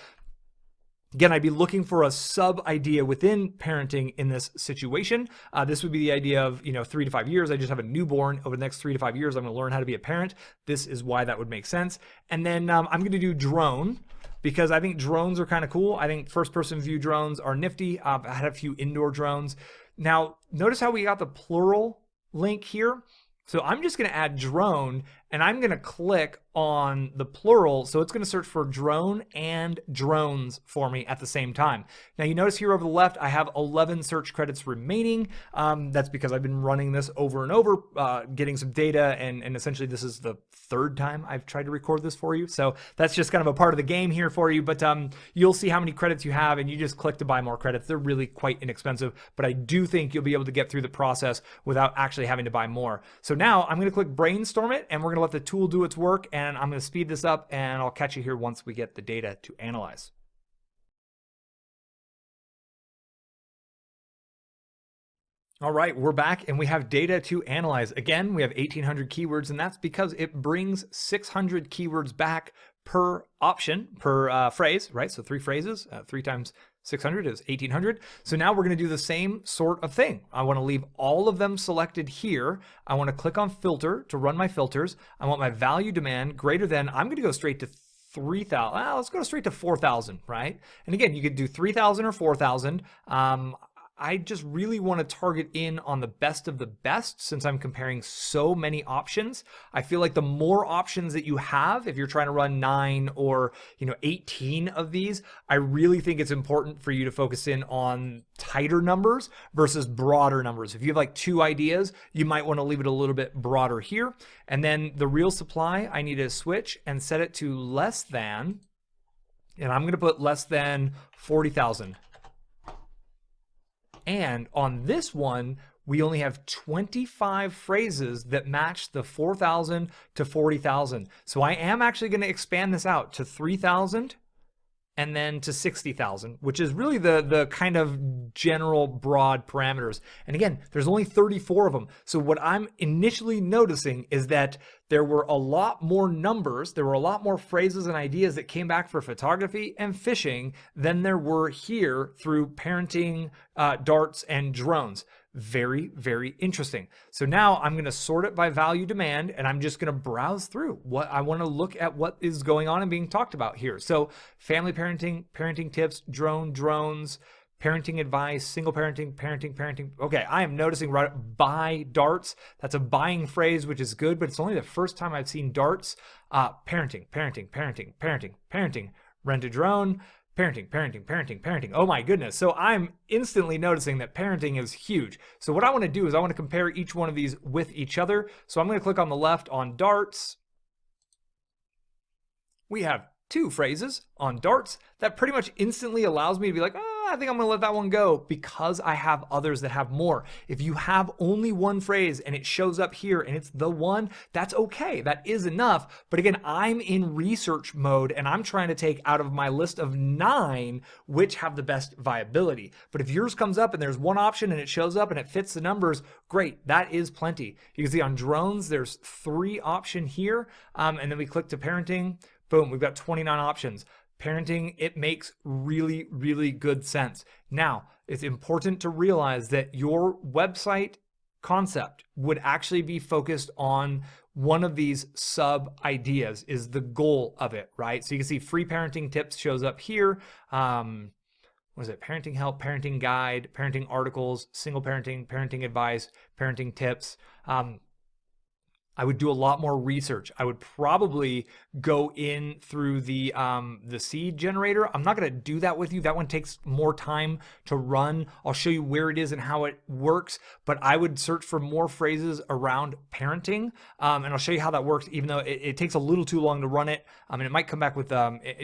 Again, I'd be looking for a sub idea within parenting in this situation. This would be the idea of, 3 to 5 years. I just have a newborn. Over the next 3 to 5 years, I'm going to learn how to be a parent. This is why that would make sense. And then I'm going to do drone, because I think drones are kind of cool. I think first-person view drones are nifty. I had a few indoor drones. Now, notice how we got the plural link here. So I'm just going to add drone, and I'm going to click on the plural. So it's going to search for drone and drones for me at the same time. Now you notice here over the left, I have 11 search credits remaining. That's because I've been running this over and over, getting some data. And essentially this is the 3rd time I've tried to record this for you. So that's just kind of a part of the game here for you. But you'll see how many credits you have, and you just click to buy more credits. They're really quite inexpensive, but I do think you'll be able to get through the process without actually having to buy more. So now I'm going to click Brainstorm it, and we're going to let the tool do its work, and I'm going to speed this up, and I'll catch you here once we get the data to analyze. All right, we're back and we have data to analyze. Again, we have 1,800 keywords, and that's because it brings 600 keywords back per option, per phrase, right? So 3 phrases, 3 times 600 is 1,800. So now we're going to do the same sort of thing. I want to leave all of them selected here. I want to click on filter to run my filters. I want my value demand greater than, I'm going to go straight to 3,000. Let's go straight to 4,000, right? And again, you could do 3,000 or 4,000. I just really want to target in on the best of the best since I'm comparing so many options. I feel like the more options that you have, if you're trying to run 9 or 18 of these, I really think it's important for you to focus in on tighter numbers versus broader numbers. If you have like 2 ideas, you might want to leave it a little bit broader here. And then the real supply, I need to switch and set it to less than, and I'm going to put less than 40,000. And on this one, we only have 25 phrases that match the 4,000 to 40,000. So I am actually going to expand this out to 3,000 and then to 60,000, which is really the kind of general broad parameters. And again, there's only 34 of them. So what I'm initially noticing is that there were a lot more numbers, there were a lot more phrases and ideas that came back for photography and fishing than there were here through parenting, darts, and drones. Very, very interesting. So now I'm going to sort it by value demand, and I'm just going to browse through what I want to look at what is going on and being talked about here. So family parenting, parenting tips, drones, parenting advice, single parenting. Okay, I am noticing right buy darts. That's a buying phrase, which is good, but it's only the first time I've seen darts. Parenting, rent a drone, parenting. Oh my goodness. So I'm instantly noticing that parenting is huge. So what I want to do is I want to compare each one of these with each other. So I'm going to click on the left on darts. We have 2 phrases on darts that pretty much instantly allows me to be like, I think I'm going to let that one go because I have others that have more. If you have only one phrase and it shows up here and it's the one, that's okay. That is enough. But again, I'm in research mode and I'm trying to take out of my list of 9 which have the best viability. But if yours comes up and there's one option and it shows up and it fits the numbers, great. That is plenty. You can see on drones, there's 3 options here. And then we click to parenting. Boom, we've got 29 options. Parenting, it makes really, really good sense. Now, it's important to realize that your website concept would actually be focused on one of these sub ideas is the goal of it, right? So you can see free parenting tips shows up here. What is it? Parenting help, parenting guide, parenting articles, single parenting, parenting advice, parenting tips. I would do a lot more research. I would probably go in through the seed generator. I'm not going to do that with you. That one takes more time to run. I'll show you where it is and how it works, but I would search for more phrases around parenting, and I'll show you how that works, even though it takes a little too long to run it, and it might come back with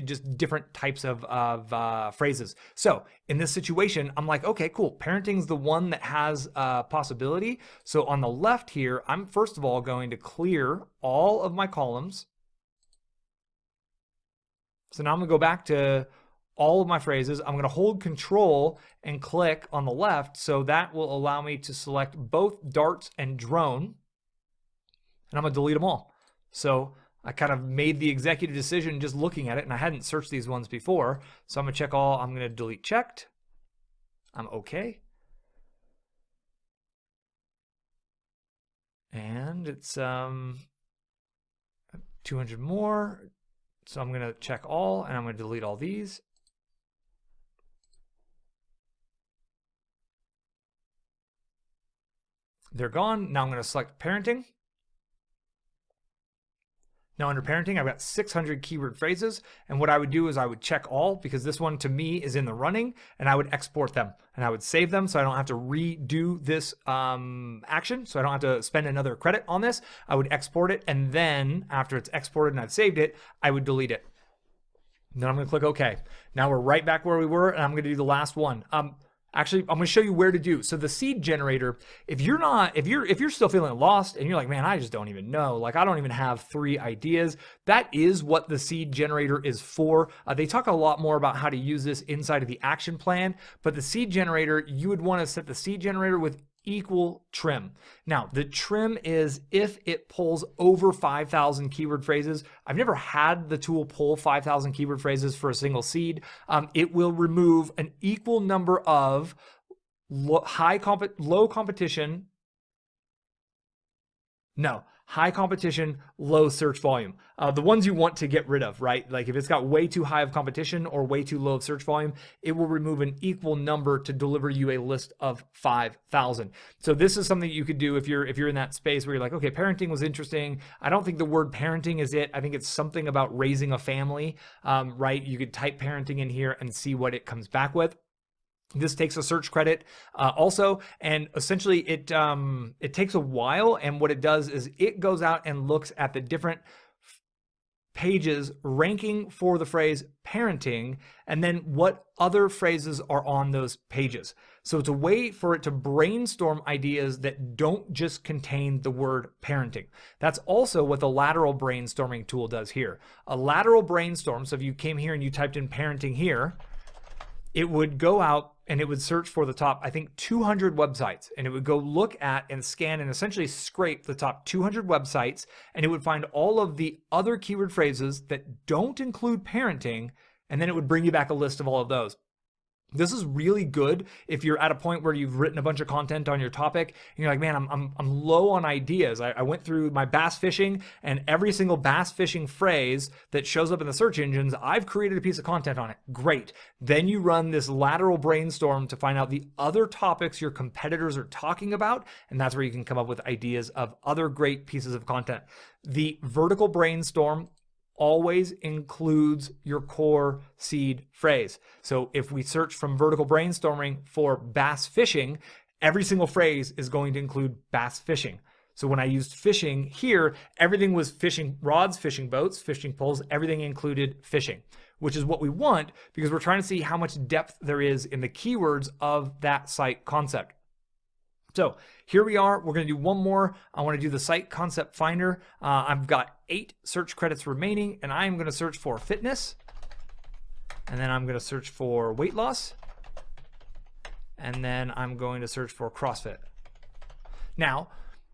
just different types of phrases. So in this situation, I'm like, okay, cool. Parenting's the one that has possibility. So on the left here, I'm first of all going to clear all of my columns. So now I'm going to go back to all of my phrases. I'm going to hold Control and click on the left. So that will allow me to select both darts and drone. And I'm going to delete them all. So I kind of made the executive decision just looking at it, and I hadn't searched these ones before. So I'm going to check all. I'm going to delete checked. I'm okay. And it's 200 more. So I'm going to check all, and I'm going to delete all these. They're gone. Now I'm going to select parenting. Now under parenting, I've got 600 keyword phrases. And what I would do is I would check all, because this one to me is in the running, and I would export them and I would save them so I don't have to redo this action. So I don't have to spend another credit on this. I would export it. And then after it's exported and I've saved it, I would delete it. And then I'm going to click OK. Now we're right back where we were, and I'm going to do the last one. Actually, I'm going to show you where to do. So the seed generator, if you're still feeling lost and you're like, man, I just don't even know, like I don't even have 3 ideas, that is what the seed generator is for. They talk a lot more about how to use this inside of the action plan, but the seed generator, you would want to set the seed generator with equal trim. Now, the trim is if it pulls over 5,000 keyword phrases. I've never had the tool pull 5,000 keyword phrases for a single seed. It will remove an equal number of high competition, low search volume. The ones you want to get rid of, right? Like if it's got way too high of competition or way too low of search volume, it will remove an equal number to deliver you a list of 5,000. So this is something you could do if you're in that space where you're like, okay, parenting was interesting. I don't think the word parenting is it. I think it's something about raising a family, right? You could type parenting in here and see what it comes back with. This takes a search credit also, and essentially it takes a while, and what it does is it goes out and looks at the different pages ranking for the phrase parenting, and then what other phrases are on those pages. So it's a way for it to brainstorm ideas that don't just contain the word parenting. That's also what the lateral brainstorming tool does here. A lateral brainstorm, so if you came here and you typed in parenting here, it would go out and it would search for the top, I think, 200 websites. And it would go look at and scan and essentially scrape the top 200 websites. And it would find all of the other keyword phrases that don't include parenting. And then it would bring you back a list of all of those. This is really good if you're at a point where you've written a bunch of content on your topic and you're like, man, I'm low on ideas. I went through my bass fishing, and every single bass fishing phrase that shows up in the search engines, I've created a piece of content on it. Great. Then you run this lateral brainstorm to find out the other topics your competitors are talking about, and that's where you can come up with ideas of other great pieces of content. The vertical brainstorm always includes your core seed phrase. So if we search from vertical brainstorming for bass fishing, every single phrase is going to include bass fishing. So when I used fishing here, everything was fishing rods, fishing boats, fishing poles, everything included fishing, which is what we want because we're trying to see how much depth there is in the keywords of that site concept. So here we are. We're going to do one more. I want to do the site concept finder. I've got 8 search credits remaining, and I'm going to search for fitness. And then I'm going to search for weight loss. And then I'm going to search for CrossFit. Now,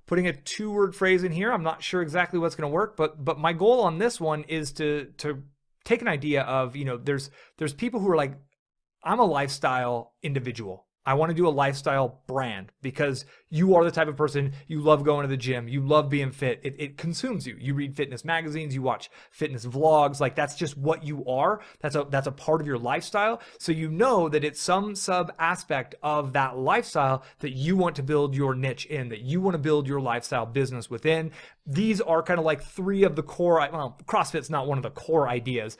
putting a 2-word phrase in here, I'm not sure exactly what's going to work, but my goal on this one is to take an idea of, there's people who are like, I'm a lifestyle individual. I want to do a lifestyle brand because you are the type of person, you love going to the gym, you love being fit, it consumes you. You read fitness magazines, you watch fitness vlogs, like that's just what you are. That's a part of your lifestyle. So you know that it's some sub aspect of that lifestyle that you want to build your niche in, that you want to build your lifestyle business within. These are kind of like 3 of the core, well, CrossFit's not one of the core ideas.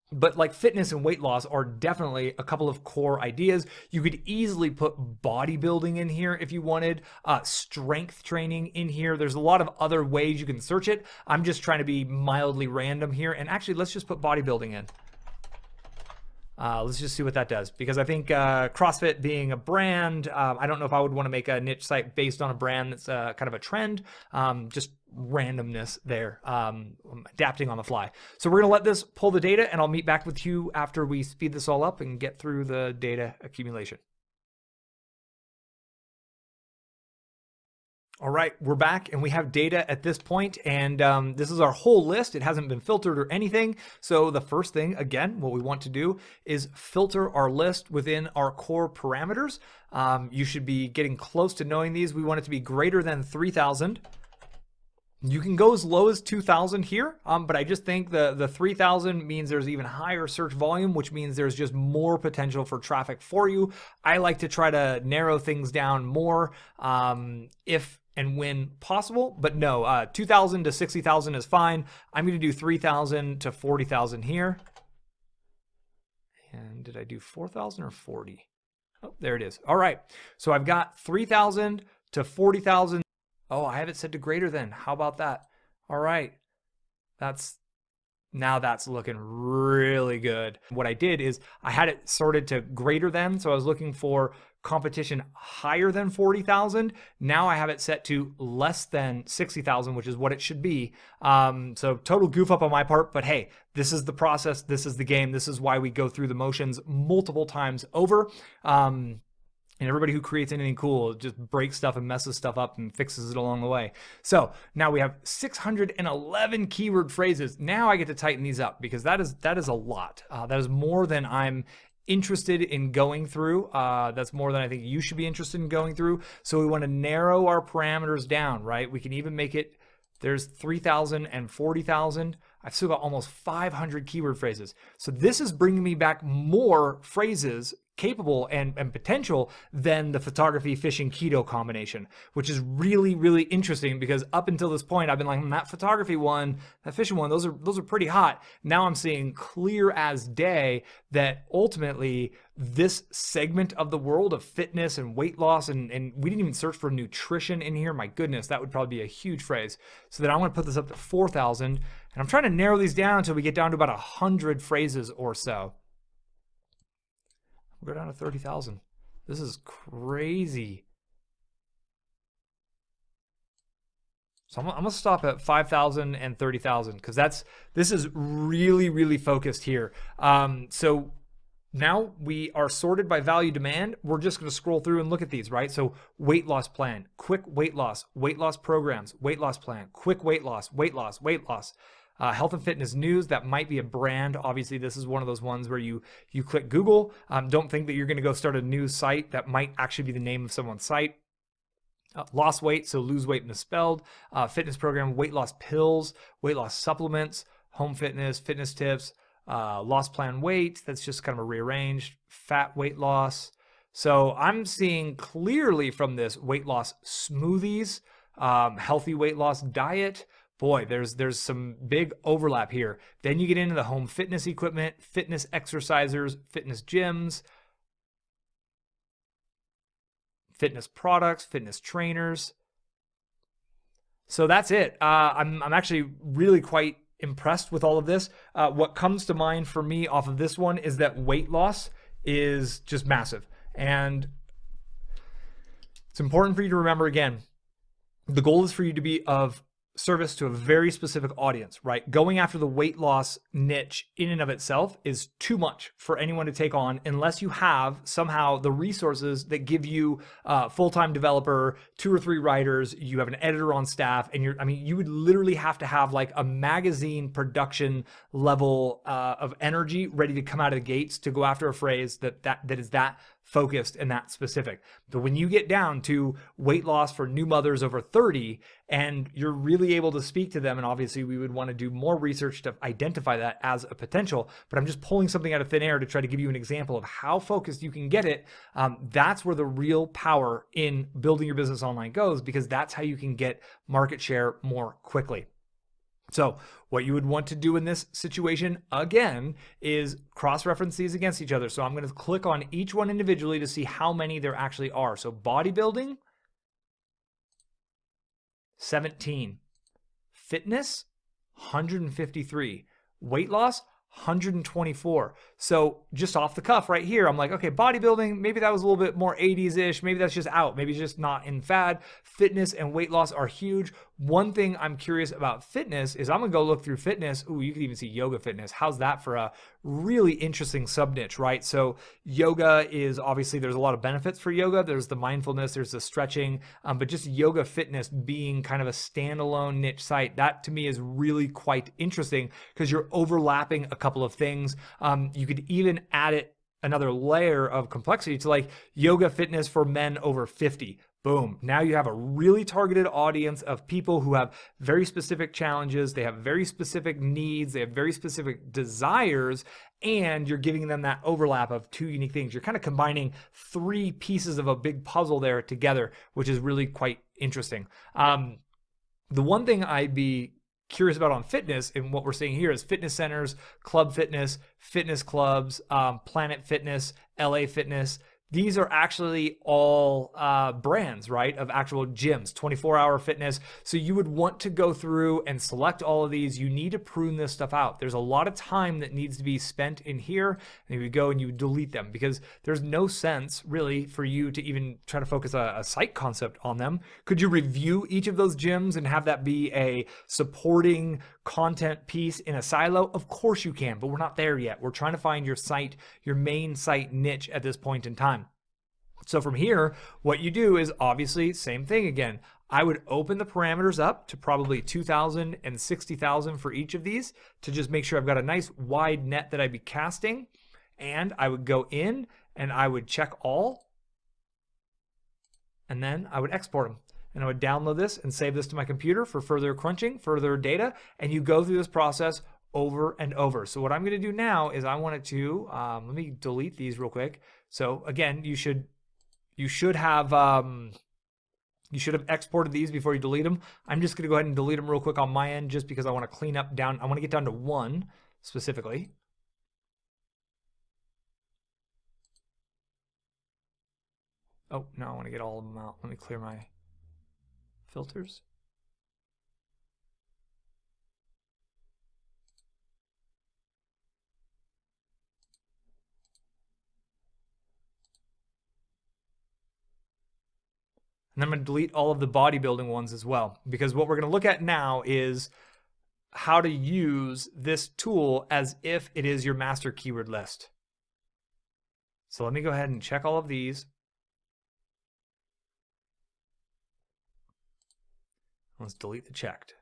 But like fitness and weight loss are definitely a couple of core ideas. You could easily put bodybuilding in here if you wanted, strength training in here. There's a lot of other ways you can search it. I'm just trying to be mildly random here. And actually, let's just put bodybuilding in. Let's just see what that does, because I think CrossFit being a brand, I don't know if I would want to make a niche site based on a brand that's kind of a trend. Just randomness there, adapting on the fly. So we're going to let this pull the data, and I'll meet back with you after we speed this all up and get through the data accumulation. All right, we're back and we have data at this point, and this is our whole list. It hasn't been filtered or anything. So the first thing, again, what we want to do is filter our list within our core parameters. You should be getting close to knowing these. We want it to be greater than 3,000. You can go as low as 2,000 here, but I just think the 3,000 means there's even higher search volume, which means there's just more potential for traffic for you. I like to try to narrow things down more if and when possible, but no, 2,000 to 60,000 is fine. I'm going to do 3,000 to 40,000 here. And did I do 4,000 or 40? Oh, there it is. All right, so I've got 3,000 to 40,000. Oh, I have it set to greater than. How about that? All right. Now that's looking really good. What I did is I had it sorted to greater than. So I was looking for competition higher than 40,000. Now I have it set to less than 60,000, which is what it should be. So total goof up on my part, but hey, this is the process. This is the game. This is why we go through the motions multiple times over. And everybody who creates anything cool just breaks stuff and messes stuff up and fixes it along the way. So now we have 611 keyword phrases. Now I get to tighten these up because that is a lot. That is more than I'm interested in going through. That's more than I think you should be interested in going through. So we want to narrow our parameters down, right? We can even make it, there's 3,000 and 40,000. I've still got almost 500 keyword phrases. So this is bringing me back more phrases capable and potential than the photography, fishing, keto combination, which is really, really interesting because up until this point, I've been like, that photography one, that fishing one, those are pretty hot. Now I'm seeing clear as day that ultimately this segment of the world of fitness and weight loss, and we didn't even search for nutrition in here. My goodness, that would probably be a huge phrase. So then I'm going to put this up to 4,000, and I'm trying to narrow these down until we get down to about 100 phrases or so. We'll go down to 30,000. This is crazy. So I'm gonna stop at 5,000 and 30,000 because this is really, really focused here. So now we are sorted by value demand. We're just going to scroll through and look at these, right? So weight loss plan, quick weight loss programs, weight loss plan, quick weight loss. Health and fitness news, that might be a brand. Obviously, this is one of those ones where you click Google. Don't think that you're going to go start a news site. That might actually be the name of someone's site. Lost weight, so lose weight misspelled. Fitness program, weight loss pills, weight loss supplements, home fitness, fitness tips, loss plan weight. That's just kind of a rearranged fat weight loss. So I'm seeing clearly from this weight loss smoothies, healthy weight loss diet. Boy, there's some big overlap here. Then you get into the home fitness equipment, fitness exercisers, fitness gyms, fitness products, fitness trainers. So that's it. I'm actually really quite impressed with all of this. What comes to mind for me off of this one is that weight loss is just massive. And it's important for you to remember, again, the goal is for you to be of service to a very specific audience, right? Going after the weight loss niche in and of itself is too much for anyone to take on unless you have somehow the resources that give you a full-time developer, 2 or 3 writers, you have an editor on staff, and you would literally have to have like a magazine production level of energy ready to come out of the gates to go after a phrase that is that focused and that specific. But when you get down to weight loss for new mothers over 30 and you're really able to speak to them, and obviously we would want to do more research to identify that as a potential, but I'm just pulling something out of thin air to try to give you an example of how focused you can get it. That's where the real power in building your business online goes, because that's how you can get market share more quickly. So what you would want to do in this situation, again, is cross-reference these against each other. So I'm going to click on each one individually to see how many there actually are. So bodybuilding, 17. Fitness, 153. Weight loss, 124. So just off the cuff right here, I'm like, okay, bodybuilding, maybe that was a little bit more 80s-ish. Maybe that's just out. Maybe it's just not in fad. Fitness and weight loss are huge. One thing I'm curious about fitness is I'm going to go look through fitness. Ooh, you could even see yoga fitness. How's that for a really interesting sub niche, right? So yoga is obviously, there's a lot of benefits for yoga. There's the mindfulness, there's the stretching, but just yoga fitness being kind of a standalone niche site, that to me is really quite interesting because you're overlapping a couple of things. You could even add it another layer of complexity to like yoga fitness for men over 50. Boom. Now you have a really targeted audience of people who have very specific challenges. They have very specific needs. They have very specific desires. And you're giving them that overlap of 2 unique things. You're kind of combining 3 pieces of a big puzzle there together, which is really quite interesting. The one thing I'd be curious about on fitness and what we're seeing here is fitness centers, club fitness, fitness clubs, Planet Fitness, LA Fitness. These are actually all brands, right, of actual gyms, 24-hour fitness. So you would want to go through and select all of these. You need to prune this stuff out. There's a lot of time that needs to be spent in here, and you would go and you would delete them because there's no sense really for you to even try to focus a site concept on them. Could you review each of those gyms and have that be a supporting content piece in a silo? Of course you can, but we're not there yet. We're trying to find your site, your main site niche at this point in time. So from here, what you do is obviously same thing again. I would open the parameters up to probably 2,000 and 60,000 for each of these to just make sure I've got a nice wide net that I'd be casting. And I would go in and I would check all. And then I would export them. And I would download this and save this to my computer for further crunching, further data. And you go through this process over and over. So what I'm going to do now is I want it to, let me delete these real quick. So again, you should have exported these before you delete them. I'm just going to go ahead and delete them real quick on my end just because I want to clean up down. I want to get down to one specifically. Oh, no, I want to get all of them out. Let me clear my filters. And I'm going to delete all of the bodybuilding ones as well, because what we're going to look at now is how to use this tool as if it is your master keyword list. So let me go ahead and check all of these. Let's delete the checked.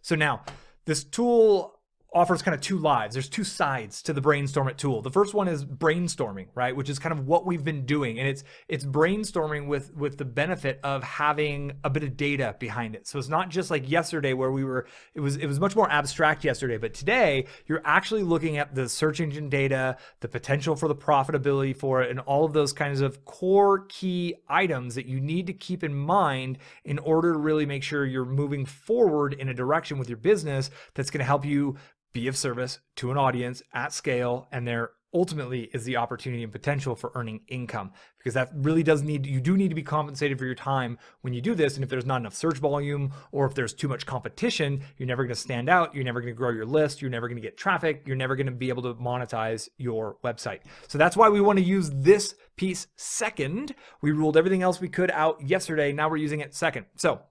So now this tool offers kind of two lives. There's two sides to the Brainstorm It tool. The first one is brainstorming, right? Which is kind of what we've been doing. And it's brainstorming with the benefit of having a bit of data behind it. So it's not just like yesterday where it was much more abstract yesterday, but today you're actually looking at the search engine data, the potential for the profitability for it, and all of those kinds of core key items that you need to keep in mind in order to really make sure you're moving forward in a direction with your business that's going to help you be of service to an audience at scale, and there ultimately is the opportunity and potential for earning income, because that really you do need to be compensated for your time when you do this. And if there's not enough search volume, or if there's too much competition, you're never going to stand out. You're never going to grow your list. You're never going to get traffic. You're never going to be able to monetize your website. So that's why we want to use this piece second. We ruled everything else we could out yesterday. Now we're using it second. So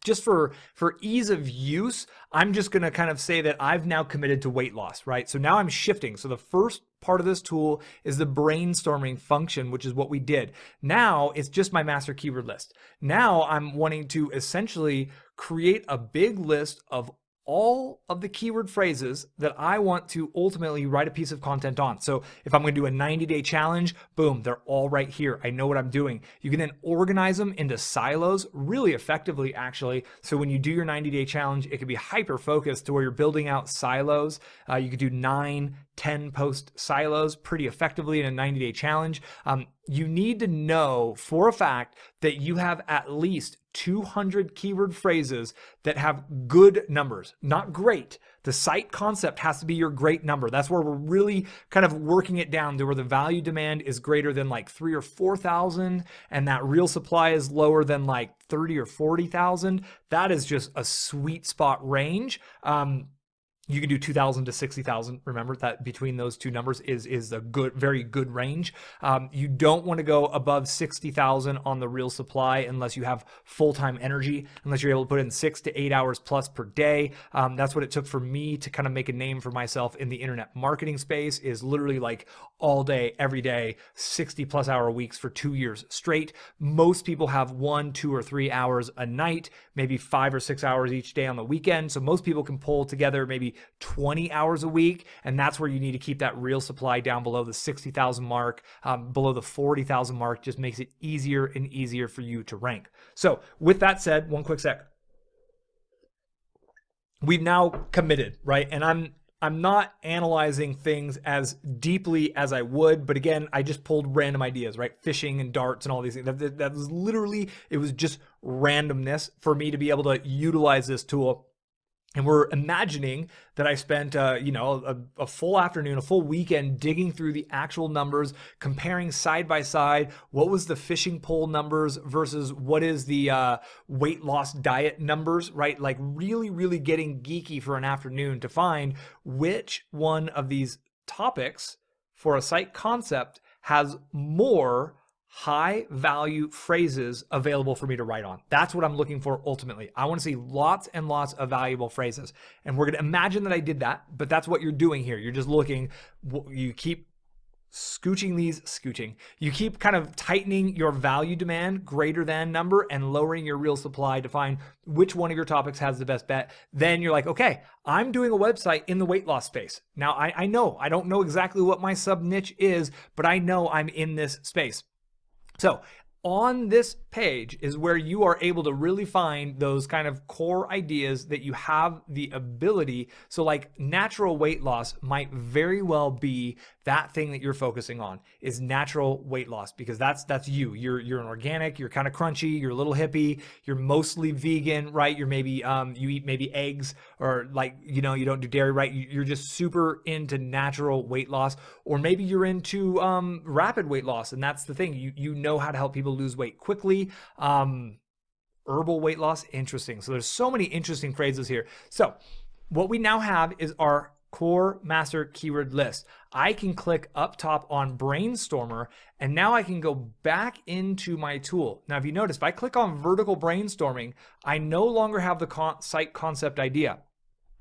just for ease of use, I'm just going to kind of say that I've now committed to weight loss, right? So now I'm shifting. So the first part of this tool is the brainstorming function, which is what we did. Now it's just my master keyword list. Now I'm wanting to essentially create a big list of all of the keyword phrases that I want to ultimately write a piece of content on. So if I'm going to do a 90-day challenge, boom, they're all right here. I know what I'm doing. You can then organize them into silos really effectively, actually. So when you do your 90-day challenge, it can be hyper-focused to where you're building out silos. You could do 9, 10 post silos pretty effectively in a 90-day challenge. You need to know for a fact that you have at least 200 keyword phrases that have good numbers, not great. The site concept has to be your great number. That's where we're really kind of working it down to where the value demand is greater than like 3,000 or 4,000, and that real supply is lower than like 30,000 or 40,000. That is just a sweet spot range. You can do 2,000 to 60,000. Remember that between those two numbers is a good, very good range. You don't want to go above 60,000 on the real supply unless you have full-time energy, unless you're able to put in 6 to 8 hours plus per day. That's what it took for me to kind of make a name for myself in the internet marketing space, is literally like all day, every day, 60 plus hour weeks for 2 years straight. Most people have 1, 2, or 3 hours a night, maybe 5 or 6 hours each day on the weekend. So most people can pull together maybe 20 hours a week, and that's where you need to keep that real supply down below the 60,000 mark, below the 40,000 mark. Just makes it easier and easier for you to rank. So with that said, one quick sec. We've now committed, right? And I'm not analyzing things as deeply as I would, but again, I just pulled random ideas, right? Fishing and darts and all these things. That was literally, it was just randomness for me to be able to utilize this tool. And we're imagining that I spent, a full afternoon, a full weekend digging through the actual numbers, comparing side by side. What was the fishing pole numbers versus what is the weight loss diet numbers, right? Like really, really getting geeky for an afternoon to find which one of these topics for a site concept has more high value phrases available for me to write on. That's what I'm looking for ultimately. I want to see lots and lots of valuable phrases. And we're going to imagine that I did that, but that's what you're doing here. You're just looking, you keep You keep kind of tightening your value demand greater than number and lowering your real supply to find which one of your topics has the best bet. Then you're like, okay, I'm doing a website in the weight loss space. Now I know, I don't know exactly what my sub niche is, but I know I'm in this space. So on this page is where you are able to really find those kind of core ideas that you have the ability. So like natural weight loss might very well be that thing that you're focusing on, is natural weight loss, because that's you. You're an organic, you're kind of crunchy, you're a little hippie, you're mostly vegan, right? You're maybe you eat maybe eggs, or like, you know, you don't do dairy, right? You're just super into natural weight loss. Or maybe you're into rapid weight loss, and that's the thing. You know how to help people lose weight quickly. Herbal weight loss, interesting. So there's so many interesting phrases here. So what we now have is our core master keyword list. I can click up top on Brainstormer, and now I can go back into my tool. Now, if you notice, if I click on vertical brainstorming, I no longer have the site concept idea.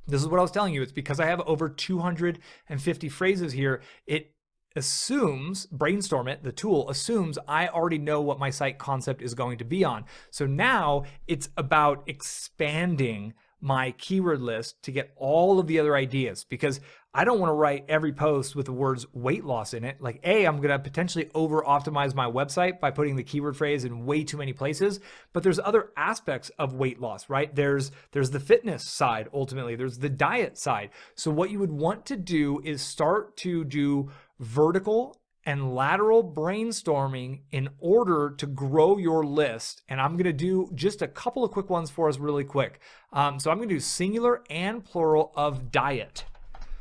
This is what I was telling you. It's because I have over 250 phrases here. It assumes, Brainstorm It, the tool assumes I already know what my site concept is going to be on. So now it's about expanding my keyword list to get all of the other ideas, because I don't want to write every post with the words weight loss in it. Like, I'm going to potentially over optimize my website by putting the keyword phrase in way too many places, but there's other aspects of weight loss, right? There's the fitness side, ultimately, there's the diet side. So what you would want to do is start to do vertical and lateral brainstorming in order to grow your list. And I'm going to do just a couple of quick ones for us really quick. So I'm going to do singular and plural of diet.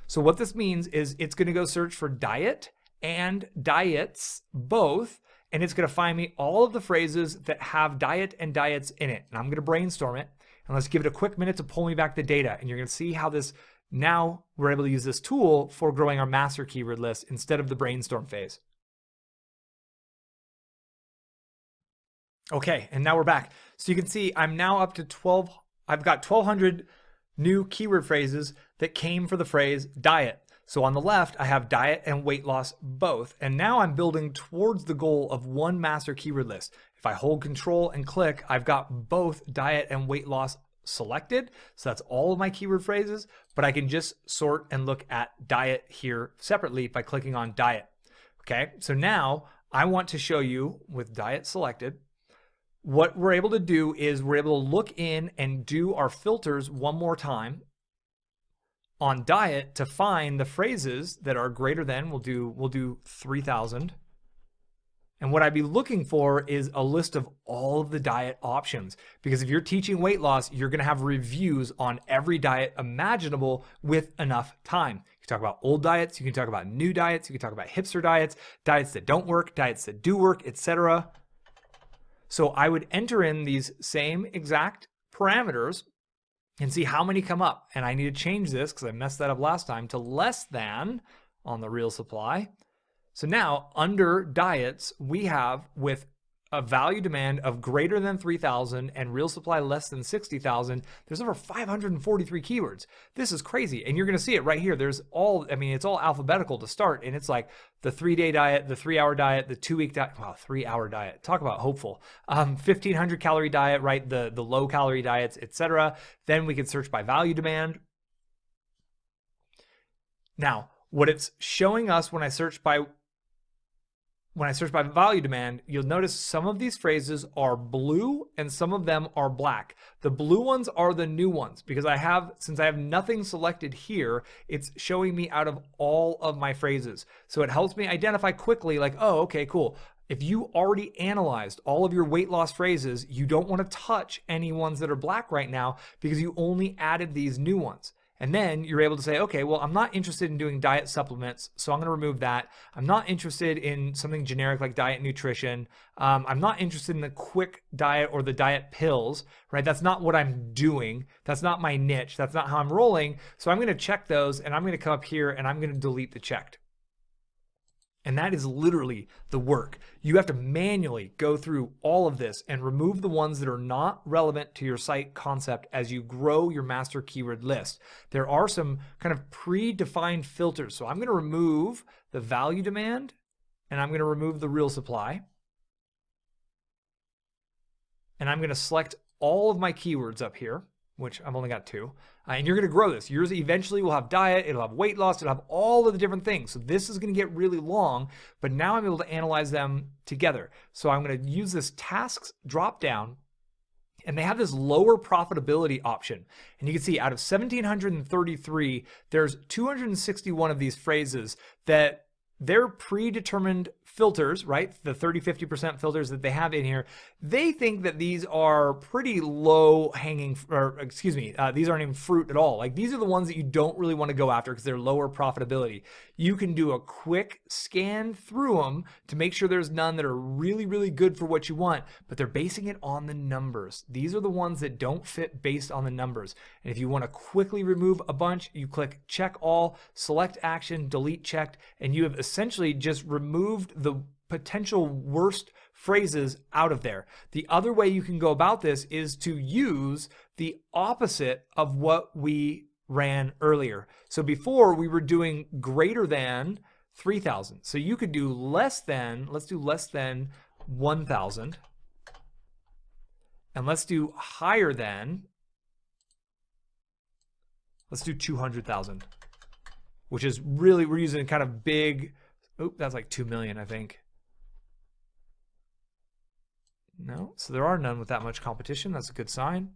So what this means is it's going to go search for diet and diets both, and it's going to find me all of the phrases that have diet and diets in it. And I'm going to brainstorm it, and let's give it a quick minute to pull me back the data. And you're going to see how this, now we're able to use this tool for growing our master keyword list instead of the brainstorm phase. Okay, and now we're back. So you can see I'm now up to 12. I've got 1,200 new keyword phrases that came for the phrase diet. So on the left, I have diet and weight loss both. And now I'm building towards the goal of one master keyword list. If I hold Control and click, I've got both diet and weight loss selected. So that's all of my keyword phrases, but I can just sort and look at diet here separately by clicking on diet. Okay, so now I want to show you with diet selected, what we're able to do is we're able to look in and do our filters one more time on diet to find the phrases that are greater than, we'll do 3,000. And what I'd be looking for is a list of all of the diet options, because if you're teaching weight loss, you're going to have reviews on every diet imaginable with enough time. You can talk about old diets, you can talk about new diets, you can talk about hipster diets, diets that don't work, diets that do work, etc. So I would enter in these same exact parameters and see how many come up. And I need to change this because I messed that up last time to less than on the real supply. So now under diets, we have with a value demand of greater than 3,000 and real supply less than 60,000, there's over 543 keywords. This is crazy. And you're going to see it right here. There's all, I mean, it's all alphabetical to start. And it's like the 3-day diet, the 3-hour diet, the 2-week diet, wow, 3-hour diet. Talk about hopeful. 1,500 calorie diet, right? The low calorie diets, etc. Then we can search by value demand. Now, what it's showing us when I search by value demand, you'll notice some of these phrases are blue and some of them are black. The blue ones are the new ones because since I have nothing selected here, it's showing me out of all of my phrases. So it helps me identify quickly like, oh, okay, cool. If you already analyzed all of your weight loss phrases, you don't want to touch any ones that are black right now because you only added these new ones. And then you're able to say, okay, well, I'm not interested in doing diet supplements, so I'm going to remove that. I'm not interested in something generic like diet nutrition. I'm not interested in the quick diet or the diet pills, right? That's not what I'm doing. That's not my niche. That's not how I'm rolling. So I'm going to check those, and I'm going to come up here, and I'm going to delete the checked. And that is literally the work. You have to manually go through all of this and remove the ones that are not relevant to your site concept as you grow your master keyword list. There are some kind of predefined filters. So I'm going to remove the value demand and I'm going to remove the real supply. And I'm going to select all of my keywords up here, which I've only got 2. And you're going to grow this. Yours eventually will have diet, it'll have weight loss, it'll have all of the different things. So this is going to get really long, but now I'm able to analyze them together. So I'm going to use this tasks drop down, and they have this lower profitability option. And you can see out of 1,733, there's 261 of these phrases that they're predetermined filters, right? The 30-50% filters that they have in here, they think that these are pretty low hanging, or excuse me, these aren't even fruit at all. Like these are the ones that you don't really want to go after because they're lower profitability. You can do a quick scan through them to make sure there's none that are really, really good for what you want, but they're basing it on the numbers. These are the ones that don't fit based on the numbers. And if you want to quickly remove a bunch, you click check all, select action, delete checked, and you have essentially just removed the potential worst phrases out of there. The other way you can go about this is to use the opposite of what we ran earlier. So before we were doing greater than 3,000. So you could do less than, let's do less than 1,000. And let's do higher than, let's do 200,000, which is really, we're using kind of big, oop, that's like 2 million, I think. No, so there are none with that much competition. That's a good sign.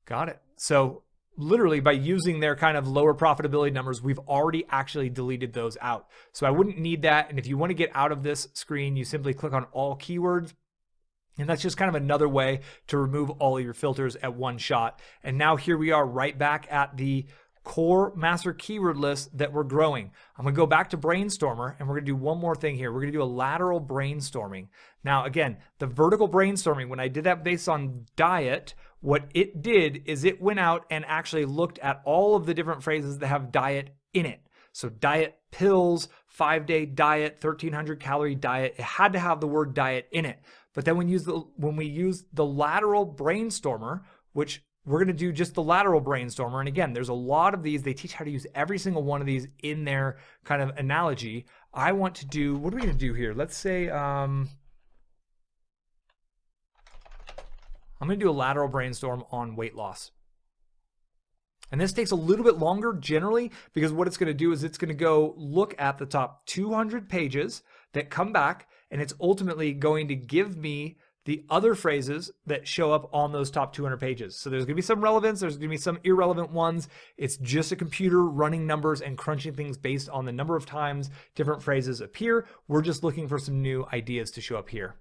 Got it. So literally by using their kind of lower profitability numbers, we've already actually deleted those out. So I wouldn't need that. And if you want to get out of this screen, you simply click on all keywords. And that's just kind of another way to remove all of your filters at one shot. And now here we are right back at the core master keyword list that we're growing. I'm going to go back to Brainstormer and we're going to do one more thing here. We're going to do a lateral brainstorming. Now, again, the vertical brainstorming, when I did that based on diet, what it did is it went out and actually looked at all of the different phrases that have diet in it. So diet pills, 5-day diet, 1,300 calorie diet, it had to have the word diet in it. But then when we use the lateral brainstormer, which we're going to do just the lateral brainstormer. And again, there's a lot of these. They teach how to use every single one of these in their kind of analogy. I want to do, what are we going to do here? Let's say, I'm going to do a lateral brainstorm on weight loss. And this takes a little bit longer generally because what it's going to do is it's going to go look at the top 200 pages that come back, and it's ultimately going to give me the other phrases that show up on those top 200 pages. So there's going to be some relevance, there's going to be some irrelevant ones. It's just a computer running numbers and crunching things based on the number of times different phrases appear. We're just looking for some new ideas to show up here.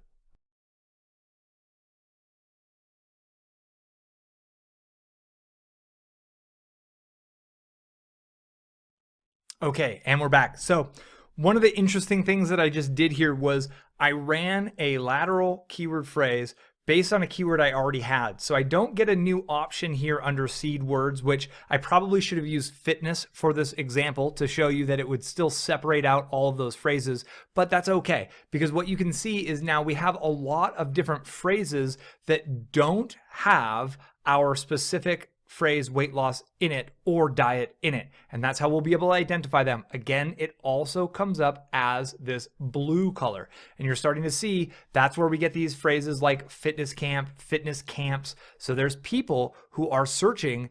Okay, and we're back. So one of the interesting things that I just did here was I ran a lateral keyword phrase based on a keyword I already had. So I don't get a new option here under seed words, which I probably should have used fitness for this example to show you that it would still separate out all of those phrases, but that's okay. Because what you can see is now we have a lot of different phrases that don't have our specific phrase weight loss in it or diet in it. And that's how we'll be able to identify them. Again, it also comes up as this blue color. And you're starting to see that's where we get these phrases like fitness camp, fitness camps. So there's people who are searching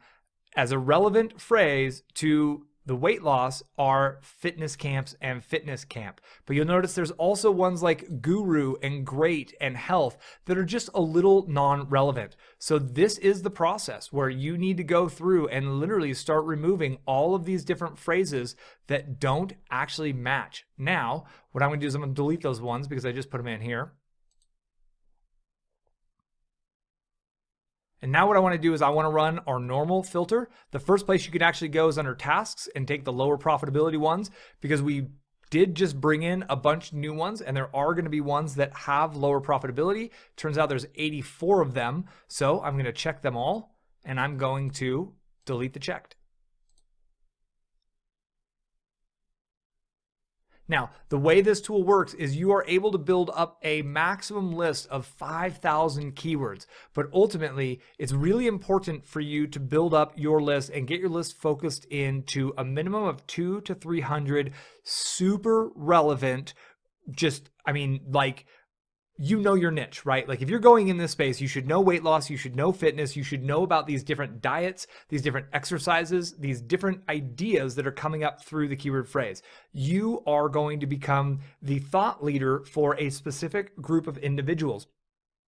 as a relevant phrase to the weight loss are fitness camps and fitness camp. But you'll notice there's also ones like guru and great and health that are just a little non-relevant. So this is the process where you need to go through and literally start removing all of these different phrases that don't actually match. Now, what I'm going to do is I'm going to delete those ones because I just put them in here. And now what I want to do is I want to run our normal filter. The first place you can actually go is under tasks and take the lower profitability ones because we did just bring in a bunch of new ones and there are going to be ones that have lower profitability. Turns out there's 84 of them. So I'm going to check them all and I'm going to delete the checked. Now, the way this tool works is you are able to build up a maximum list of 5,000 keywords, but ultimately it's really important for you to build up your list and get your list focused into a minimum of 200 to 300 super relevant, you know your niche, right? Like if you're going in this space, you should know weight loss, you should know fitness, you should know about these different diets, these different exercises, these different ideas that are coming up through the keyword phrase. You are going to become the thought leader for a specific group of individuals.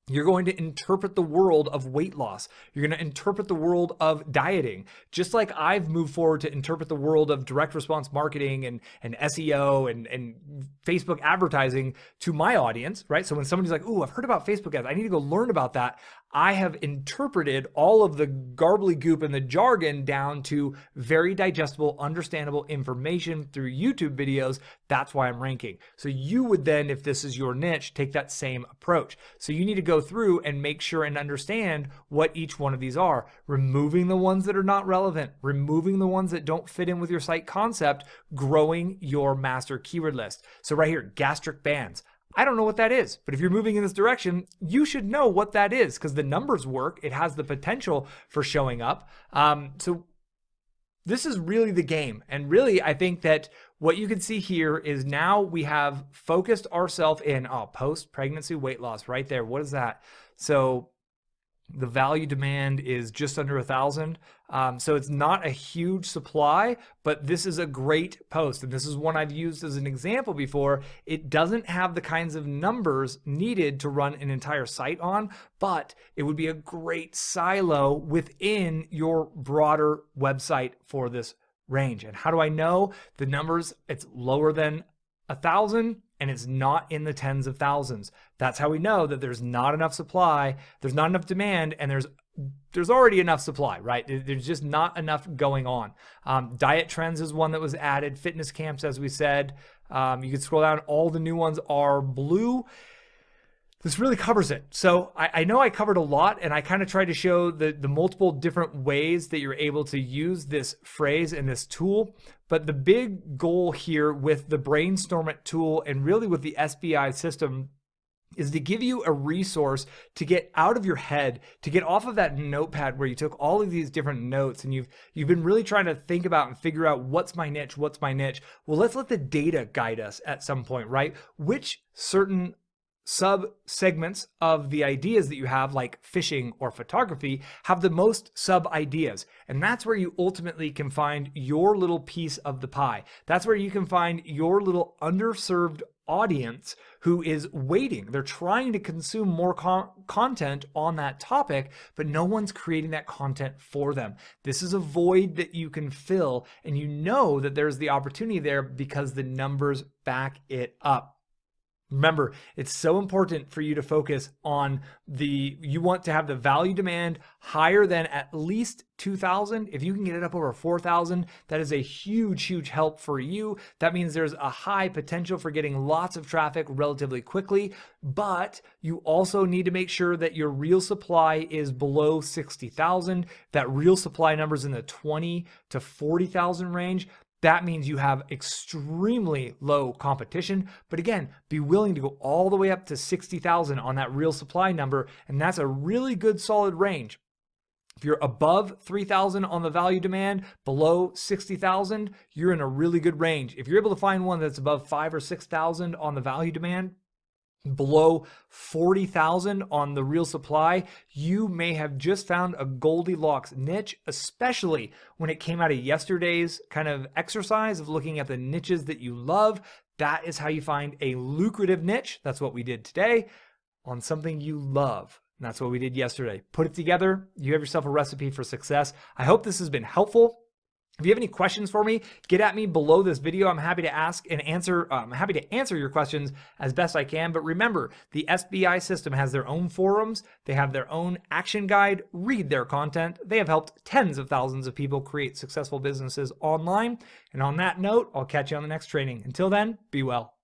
You're going to interpret the world of weight loss. You're going to interpret the world of dieting. Just like I've moved forward to interpret the world of direct response marketing and SEO and Facebook advertising to my audience, right? So when somebody's like, "Ooh, I've heard about Facebook ads, I need to go learn about that," I have interpreted all of the gobbledygook and the jargon down to very digestible, understandable information through YouTube videos. That's why I'm ranking. So you would then, if this is your niche, take that same approach. So you need to go through and make sure and understand what each one of these are, removing the ones that are not relevant, removing the ones that don't fit in with your site concept, growing your master keyword list. So right here, gastric bands. I don't know what that is, but if you're moving in this direction, you should know what that is because the numbers work. It has the potential for showing up. So this is really the game. And really, I think that what you can see here is now we have focused ourselves in post-pregnancy weight loss right there. What is that? So the value demand is just under 1,000. So it's not a huge supply, but this is a great post. And this is one I've used as an example before. It doesn't have the kinds of numbers needed to run an entire site on, but it would be a great silo within your broader website for this range. And how do I know the numbers? It's lower than 1,000 and it's not in the tens of thousands. That's how we know that there's not enough supply, there's not enough demand, and there's already enough supply, right? There's just not enough going on. Diet trends is one that was added. Fitness camps, as we said. You can scroll down. All the new ones are blue. This really covers it. So I know I covered a lot and I kind of tried to show the multiple different ways that you're able to use this phrase and this tool. But the big goal here with the Brainstorm It tool and really with the SBI system is to give you a resource to get out of your head, to get off of that notepad where you took all of these different notes and you've been really trying to think about and figure out what's my niche, what's my niche. Well, let's let the data guide us at some point, right? Which certain sub segments of the ideas that you have, like fishing or photography, have the most sub ideas. And that's where you ultimately can find your little piece of the pie. That's where you can find your little underserved audience who is waiting. They're trying to consume more content on that topic, but no one's creating that content for them. This is a void that you can fill, and you know that there's the opportunity there because the numbers back it up. Remember, it's so important for you to focus on you want to have the value demand higher than at least 2,000. If you can get it up over 4,000, that is a huge, huge help for you. That means there's a high potential for getting lots of traffic relatively quickly, but you also need to make sure that your real supply is below 60,000. That real supply number is in the 20 to 40,000 range. That means you have extremely low competition. But again, be willing to go all the way up to 60,000 on that real supply number. And that's a really good solid range. If you're above 3,000 on the value demand, below 60,000, you're in a really good range. If you're able to find one that's above 5,000 or 6,000 on the value demand, below 40,000 on the real supply, you may have just found a Goldilocks niche, especially when it came out of yesterday's kind of exercise of looking at the niches that you love. That is how you find a lucrative niche. That's what we did today on something you love. And that's what we did yesterday. Put it together. You have yourself a recipe for success. I hope this has been helpful. If you have any questions for me, get at me below this video. I'm happy to ask and answer. I'm happy to answer your questions as best I can. But remember, the SBI system has their own forums. They have their own action guide. Read their content. They have helped tens of thousands of people create successful businesses online. And on that note, I'll catch you on the next training. Until then, be well.